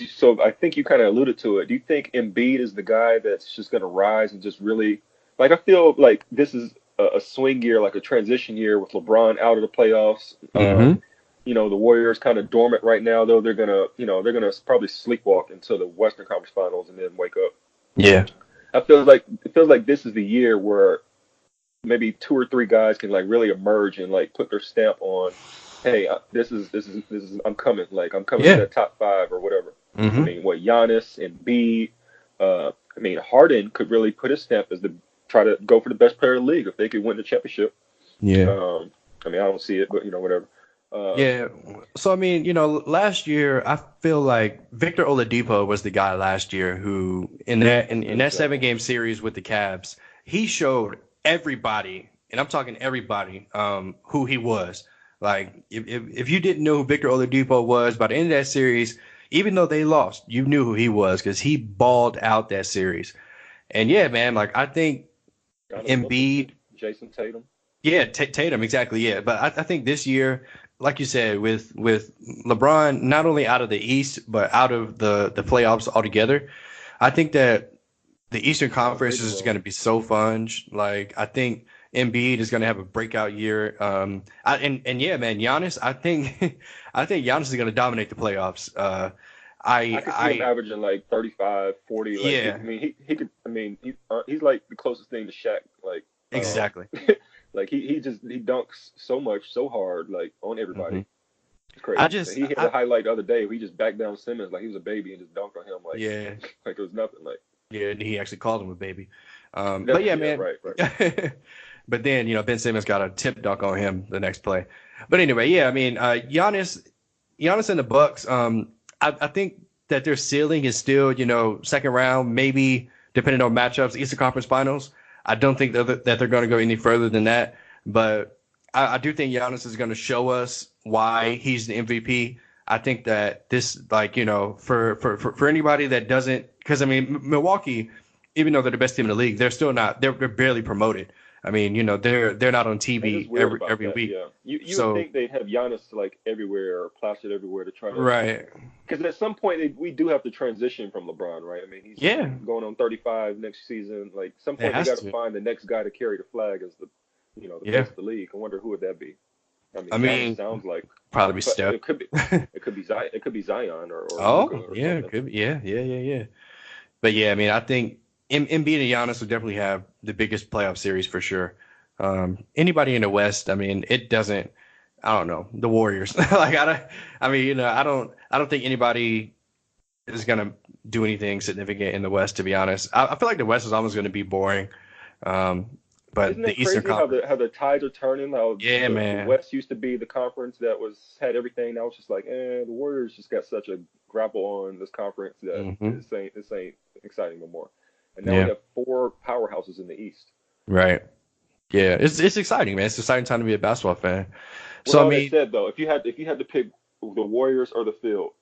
So I think you kind of alluded to it. Do you think Embiid is the guy that's just going to rise and just really like? I feel like this is a swing year, like a transition year with LeBron out of the playoffs. Hmm. The Warriors kind of dormant right now, though. They're gonna probably sleepwalk into the Western Conference Finals and then wake up. Yeah. It feels like this is the year where maybe two or three guys can like really emerge and like put their stamp on, hey, this is I'm coming, like I'm coming to Yeah. that top five or whatever. I Hmm. mean, what Giannis and B, I mean Harden could really put his stamp as the try to go for the best player in the league if they could win the championship. Yeah. I mean I don't see it, but whatever. Uh, Yeah. So I mean, last year I feel like Victor Oladipo was the guy last year who in that exactly. 7 game series with the Cavs, he showed everybody, and I'm talking everybody, who he was. Like if you didn't know who Victor Oladipo was by the end of that series, even though they lost, you knew who he was because he balled out that series. And yeah, man, like I think Giannis Embiid. Antetokounmpo, Jason Tatum. Yeah, Tatum, exactly. Yeah, but I think this year, like you said, with LeBron not only out of the East but out of the playoffs altogether, I think that the Eastern He's got a Conference bigger is going role. to be so fun. Like I think Embiid is going to have a breakout year. And yeah, man, Giannis, I think I think Giannis is going to dominate the playoffs. I could see him I averaging like 35, 40. Like yeah, I mean, he could. I mean, he's like the closest thing to Shaq. Like, exactly. like he dunks so much, so hard, like on Hmm. everybody. It's I crazy. just He had a I highlight the other day where he just backed down Simmons like he was a baby and just dunked on him like yeah. like it was nothing. Like, Yeah, he actually called him a baby. But yeah, yeah, man. right, right. But then, Ben Simmons got a tip dunk on him the next play. But anyway, yeah, I mean, Giannis and the Bucks. I think that their ceiling is still, second round, maybe depending on matchups, Eastern Conference Finals. I don't think that they're going to go any further than that. But I do think Giannis is going to show us why he's the MVP. I think that this, like, for anybody that doesn't, because I mean, Milwaukee, even though they're the best team in the league, they're still not. They're barely promoted. I mean, they're not on It is TV weird every about every that. week. Yeah, you would So think they'd have Giannis like everywhere or plastered everywhere to try to right, because at some point we do have to transition from LeBron, right? I mean, he's yeah, going on 35 next season. Like, some it point they has got to to. find the next guy to carry the flag as the Yeah, face of the league. I wonder who would that be. I mean, I Giannis mean, sounds like, probably be but Steph. it could be Zion or Luca Oh or yeah, something. could be. Yeah, yeah, yeah, yeah. But yeah, I mean, I think Embiid and Giannis will definitely have the biggest playoff series for sure. Anybody in the West, I mean, it doesn't. I don't know the Warriors. Like I don't. I mean, I don't think anybody is gonna do anything significant in the West. To be honest, I feel like the West is almost gonna be boring. Um, Isn't but that the Eastern crazy how Conference, the tides are turning? How yeah, the man. West used to be the conference that had everything. Now it's just like, the Warriors just got such a grapple on this conference that Hmm. this ain't exciting no more. And now we Yeah, have four powerhouses in the East. right. Yeah, it's exciting, man. It's an exciting time to be a basketball fan. With So I all that mean, said, though, if you had to pick the Warriors or the field,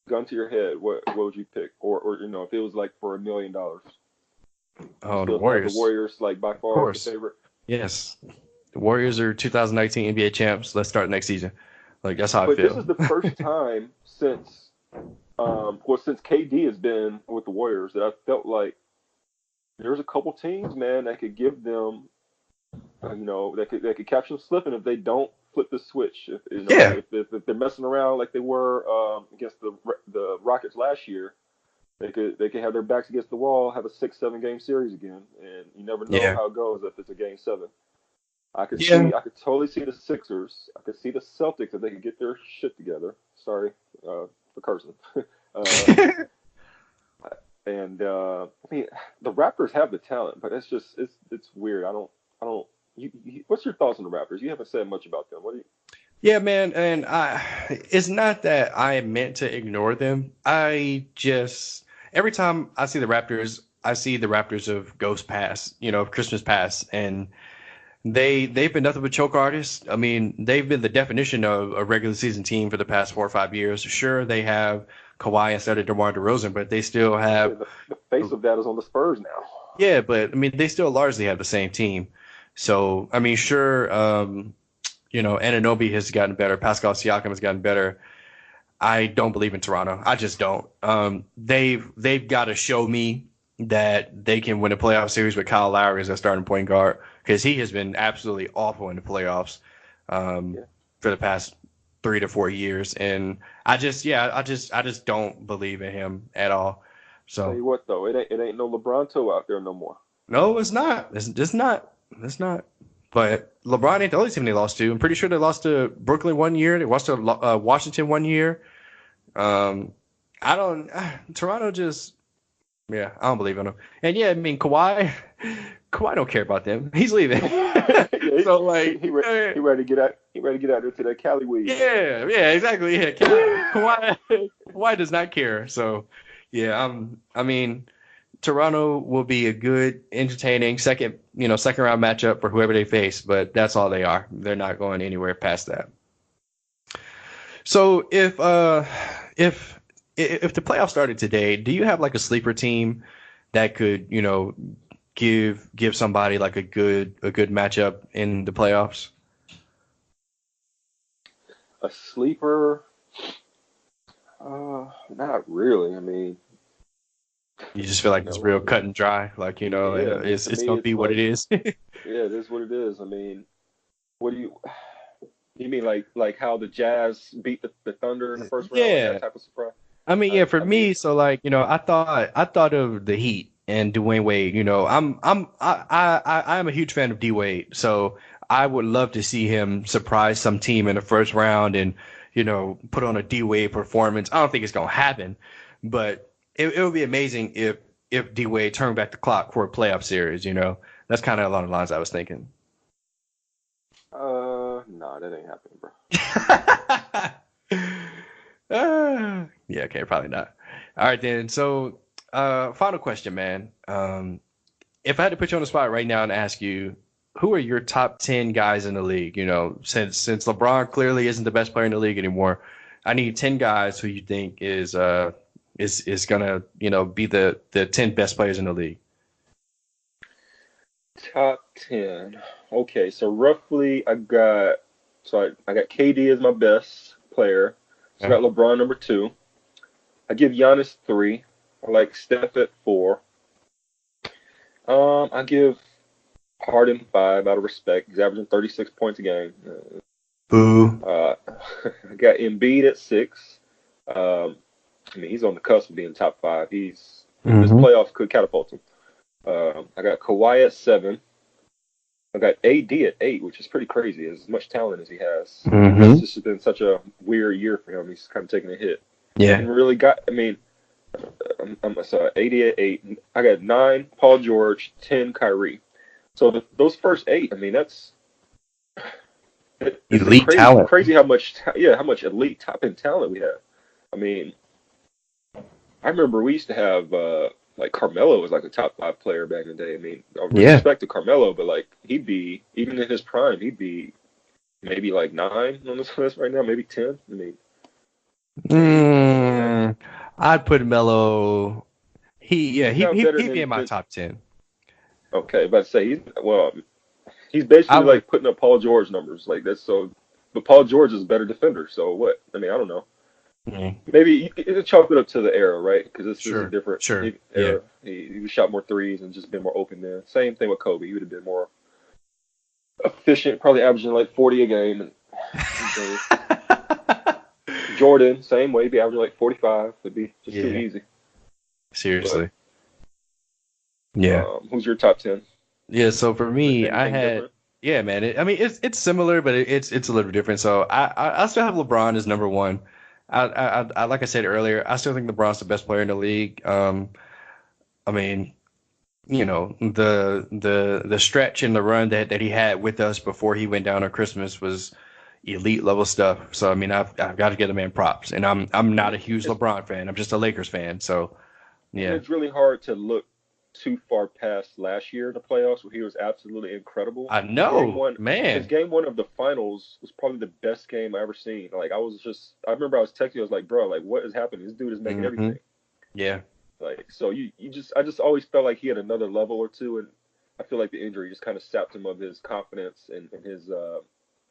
gun to your head, what would you pick? Or if it was like for $1 million, you oh, the still have the Warriors, Warriors like by of far as the course. favorite. Yes, the Warriors are 2019 NBA champs. Let's start next season. Like that's how I But this feel. is the first time since KD has been with the Warriors that I felt like there's a couple teams, man, that could give them, that could catch them slipping if they don't flip the switch. If Yeah, if they're messing around like they were against the Rockets last year, they could have their backs against the wall, have a 6, 7 game series again, and you never know yeah, how it goes if it's a game 7. yeah. I could totally see the Sixers. I could see the Celtics if they could get their shit together. Sorry for cursing. uh, and I mean, the Raptors have the talent, but it's weird. I don't. What's your thoughts on the Raptors? You haven't said much about them. What do you? Yeah, man, and it's not that I meant to ignore them. I just every time I see the Raptors, I see the Raptors of Ghost Pass, Christmas Pass, and they've been nothing but choke artists. I mean, they've been the definition of a regular season team for the past 4 or 5 years. Sure, they have Kawhi instead of DeMar DeRozan, but they still Yeah, have the face of that is on the Spurs now. yeah, but I mean, they still largely have the same team. So I mean, sure, Anunoby has gotten better. Pascal Siakam has gotten better. I don't believe in Toronto. I just don't. They've got to show me that they can win a playoff series with Kyle Lowry as their starting point guard because he has been absolutely awful in the playoffs um, Yeah. for the past 3 to 4 years, and I just don't believe in him at all. Tell So you what though, it ain't no LeBronto out there no more. no, it's not. It's just not. It's not. But LeBron ain't the only team they lost to. I'm pretty sure they lost to Brooklyn one year. They lost to Washington one year. Um, I don't. Toronto just. Yeah, I don't believe in them. And yeah, I mean Kawhi don't care about them. He's leaving. Yeah, So he, like, he, re- he ready to get out. He ready to get out there to that Cali weed. yeah, exactly. Yeah, Kawhi does not care. So yeah, I mean, Toronto will be a good, entertaining second round matchup for whoever they face, but that's all they are. They're not going anywhere past that. So if if the playoffs started today, do you have like a sleeper team that could, give somebody like a good matchup in the playoffs? A sleeper? Not really. I mean, You just feel you like it's know, real cut and dry, like yeah. I mean, it's to it's me, gonna be it's what it like, is. yeah, it is what it is. I mean, what do you mean like how the Jazz beat the Thunder in the first round, like that Yeah, type of surprise? I mean, yeah, for I mean, me, so like, I thought of the Heat and Dwayne Wade. I'm a huge fan of D Wade, so I would love to see him surprise some team in the first round and put on a D Wade performance. I don't think it's gonna happen, but it would be amazing if D Wade turned back the clock for a playoff series. That's kind of along the lines I was thinking. nah, that ain't happening, bro. Yeah, okay, probably not. All right, then. So, final question, man. If I had to put you on the spot right now and ask you, who are your top 10 guys in the league? Since LeBron clearly isn't the best player in the league anymore, I need 10 guys who you think is gonna be the 10 best players in the league. Top 10. Okay, so roughly I got KD as my best player. So Okay. I got LeBron number two. I give Giannis three. I like Steph at four. I give Harden five out of respect. He's averaging 36 points a game. Boo. I got Embiid at six. Um, I mean, he's on the cusp of being top five. This Mm-hmm. playoff could catapult him. I got Kawhi at seven. I got AD at eight, which is pretty crazy. As much talent as he has, Mm-hmm. this has been such a weird year for him. He's kind of taking a hit. Yeah. And really got. I mean, I'm sorry, 80 at eight. I got nine Paul George, 10 Kyrie. So those first eight, I mean, it's Elite crazy, talent. crazy how much elite top end talent we have. I mean, I remember we used to have like Carmelo was like a top five player back in the day. I mean, Yeah. respect to Carmelo, but like he'd be even in his prime, he'd be maybe like nine on this list right now, maybe 10. I mean, maybe something like that. Mm, I'd put Melo. He's now better He'd be in my than top 10. okay, but say he's basically I would. like putting up Paul George numbers like that's so. But Paul George is a better defender, so what? I mean, I don't know. Mm, Maybe you could chalk it up to the era, right? Because this is a sure. different Sure. Yeah. era. He shot more threes and just been more open there. Same thing with Kobe. He would have been more efficient, probably averaging like 40 a game. And Jordan, same way, be averaging like 45. It'd be just too Yeah. easy. But Seriously. Yeah. who's your top 10? Yeah. So for me, I Anything had. different? Yeah, man. I mean, it's similar, but it's a little different. So I still have LeBron as number one. Like I said earlier, I still think LeBron's the best player in the league. I mean, the stretch and the run that he had with us before he went down on Christmas was elite level stuff. So I mean, I've got to give the man props. And I'm And not a huge it's LeBron fan. I'm just a Lakers fan. So and yeah, it's really hard to look too far past last year in the playoffs where he was absolutely incredible. I His game know, one, his man. game one of the finals was probably the best game I ever seen. Like I remember I was texting, I was like, bro, like what is happening? This dude is making Hmm. everything. Yeah, Like so I just always felt like he had another level or two, and I feel like the injury just kind of sapped him of his confidence and his His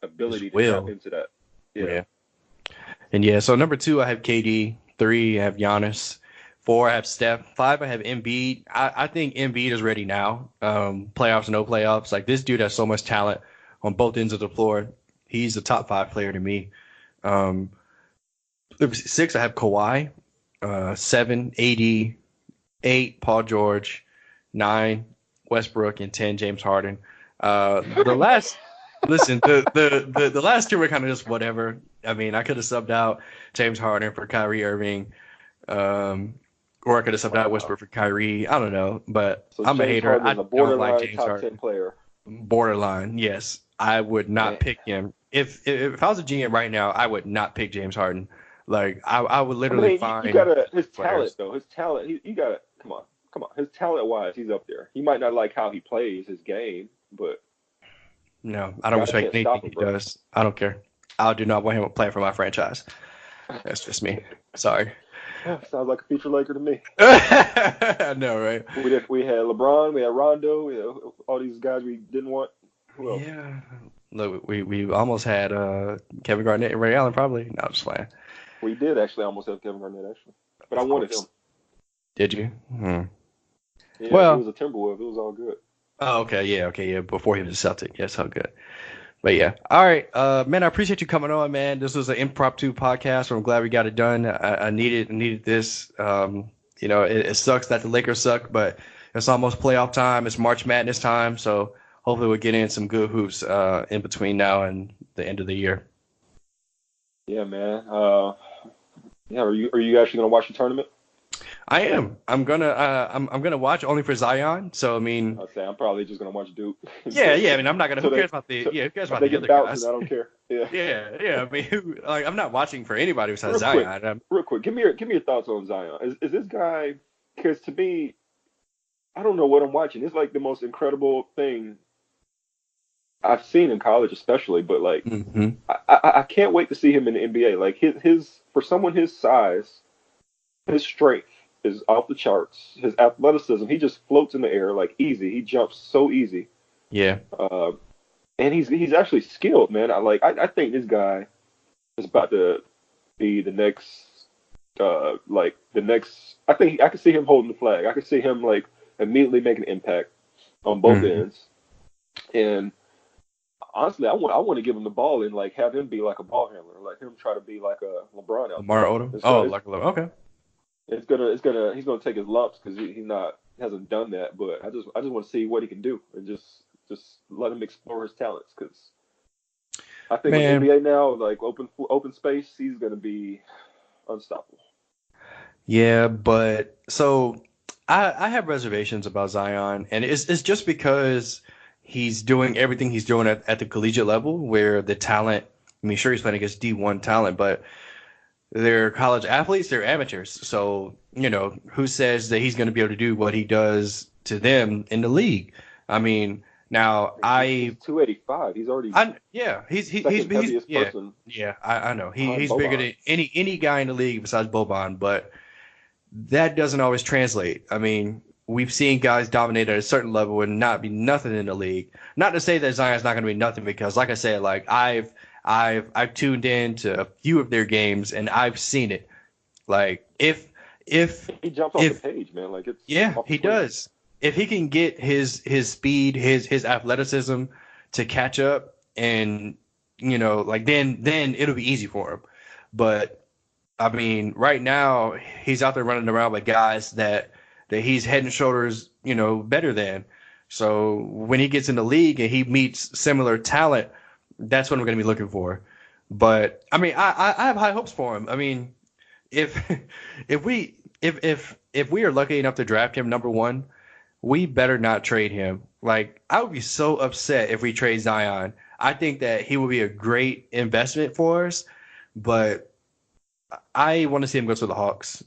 ability to tap will. into that. Yeah. Yeah. And yeah, so number two, I have KD. Three, I have Giannis. Four, I have Steph. Five, I have Embiid. I think Embiid is ready now. Playoffs, no playoffs. Like this dude has so much talent on both ends of the floor. He's a top five player to me. Um, Six, I have Kawhi. Seven, AD. Eight, Paul George. Nine, Westbrook, and 10, James Harden. The last, listen, the last two were kind of just whatever. I mean, I could have subbed out James Harden for Kyrie Irving, um, or I could have subbed out Wow. Westbrook for Kyrie. I don't know, but So I'm a James hater. Harden is I a don't like borderline James top 10 Harden. player. Borderline, yes. I would not And pick him. If I was a GM right now, I would not pick James Harden. Like I would I literally mean, you find gotta his talent players. though. His talent. You gotta come on. His talent wise, he's up there. He might not like how he plays his game, but No, I don't guy respect can't stop anything he him, bro. does. I don't care. I do not want him playing for my franchise. That's just me. Sorry. Sounds like a future Laker to me. I know, right? We had LeBron, we had Rondo, we had all these guys we didn't want. Who else? Yeah. Look, we almost had Kevin Garnett and Ray Allen probably. No, I'm just playing. We did actually almost have Kevin Garnett actually, but I Of wanted him. course. Did you? Hmm. Yeah, he Well, was a Timberwolf. It was all good. oh, okay, yeah. Before he was a Celtic, yes, how good. But yeah, all right, man. I appreciate you coming on, man. This was an impromptu podcast, so I'm glad we got it done. I needed this. It sucks that the Lakers suck, but it's almost playoff time. It's March Madness time, so hopefully we'll get in some good hoops in between now and the end of the year. Yeah, man. Yeah, are you actually gonna watch the tournament? I am. I'm gonna watch only for Zion. So I mean, I'd say I'm probably just gonna watch Duke yeah, until yeah. I mean, I'm not gonna. Who until they cares about the? till, Yeah, who cares if about they the get other bouncing. guys? I don't care. Yeah. Yeah, yeah. I mean, I'm not watching for anybody besides Real quick, Zion. real quick. Give me your thoughts on Zion. Is this guy? Because to me, I don't know what I'm watching. It's like the most incredible thing I've seen in college, especially. But like, Hmm. I can't wait to see him in the NBA. Like his for someone his size, his strength is off the charts. His athleticism, he just floats in the air like easy. He jumps so easy. Yeah. Uh, and he's actually skilled, man. I think this guy is about to be the next the next. I think I could see him holding the flag. I could see him like immediately making an impact on both Hmm. ends. And honestly, I want to give him the ball and like have him be like a ball handler, let him try to be like a LeBron out Lamar there. Odom. It's Oh, gonna like okay. he's gonna take his lumps because he not hasn't done that. But I just want to see what he can do and just let him explore his talents because I think with Man, NBA now like open space, he's gonna be unstoppable. yeah, but so I have reservations about Zion, and it's just because he's doing everything he's doing at the collegiate level, where the talent. I mean, sure, he's playing against D1 talent, but they're college athletes, they're amateurs. So, who says that he's going to be able to do what he does to them in the league? I mean, now He's 285. He's already yeah, second he's heaviest yeah, person yeah, I know. behind He's bigger Boban. than any guy in the league besides Boban, but that doesn't always translate. I mean, we've seen guys dominate at a certain level and not be nothing in the league. Not to say that Zion's not going to be nothing because, like I said, like I've tuned in to a few of their games and I've seen it. Like if He jumps off the if page, man. Like it's yeah, off the he screen. does. If he can get his speed, his athleticism to catch up, and like then it'll be easy for him. But I mean, right now he's out there running around with guys that he's head and shoulders, better than. So when he gets in the league and he meets similar talent, that's what I'm going to be looking for. But I mean, I have high hopes for him. I mean, if if we are lucky enough to draft him number one, we better not trade him. Like I would be so upset if we trade Zion. I think that he would be a great investment for us, but I want to see him go to the Hawks.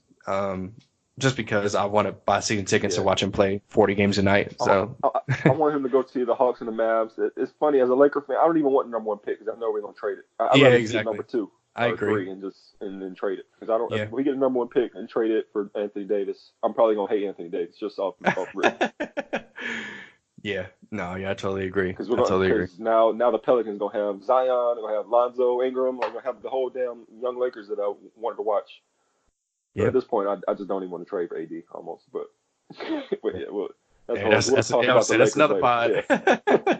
Just because I want to buy season tickets to Yeah. watch him play 40 games a night. I, So I want him to go to the Hawks and the Mavs. It's funny as a Laker fan, I don't even want the number one pick because I know we're gonna trade it. I'd yeah, rather just get number exactly. two I or agree. three and then trade it because I don't. If Yeah. we get a number one pick and trade it for Anthony Davis, I'm probably gonna hate Anthony Davis just off rip. Yeah. No, yeah, I totally agree. Because I totally agree. now the Pelicans gonna have Zion, they're gonna have Lonzo, Ingram, they're gonna have the whole damn young Lakers that I wanted to watch. So at Yep. this point, I just don't even want to trade for AD almost. But but Yeah. yeah, well, Hey, we'll talk yeah, I was about the saying that's Lakers another later. pod. Yeah.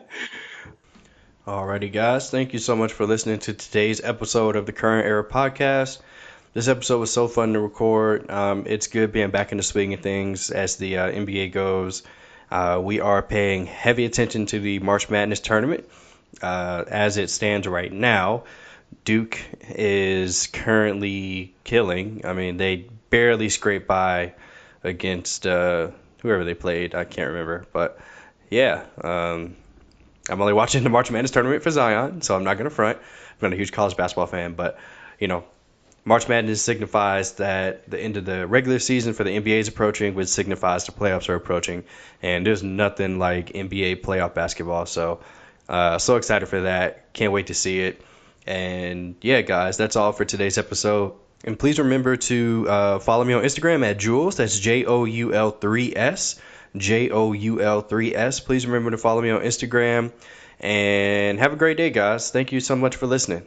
Alrighty, guys. Thank you so much for listening to today's episode of the Current Era Podcast. This episode was so fun to record. It's good being back in the swing of things as the NBA goes. We are paying heavy attention to the March Madness tournament. As it stands right now, Duke is currently killing. I mean, they barely scraped by against whoever they played. I can't remember. But yeah, I'm only watching the March Madness tournament for Zion, so I'm not going to front. I'm not a huge college basketball fan, but you know, March Madness signifies that the end of the regular season for the NBA is approaching, which signifies the playoffs are approaching. And there's nothing like NBA playoff basketball. So, so excited for that. Can't wait to see it. And yeah, guys, that's all for today's episode. And please remember to follow me on Instagram at Jules. That's Joul3S. Joul3S. Please remember to follow me on Instagram. And have a great day, guys. Thank you so much for listening.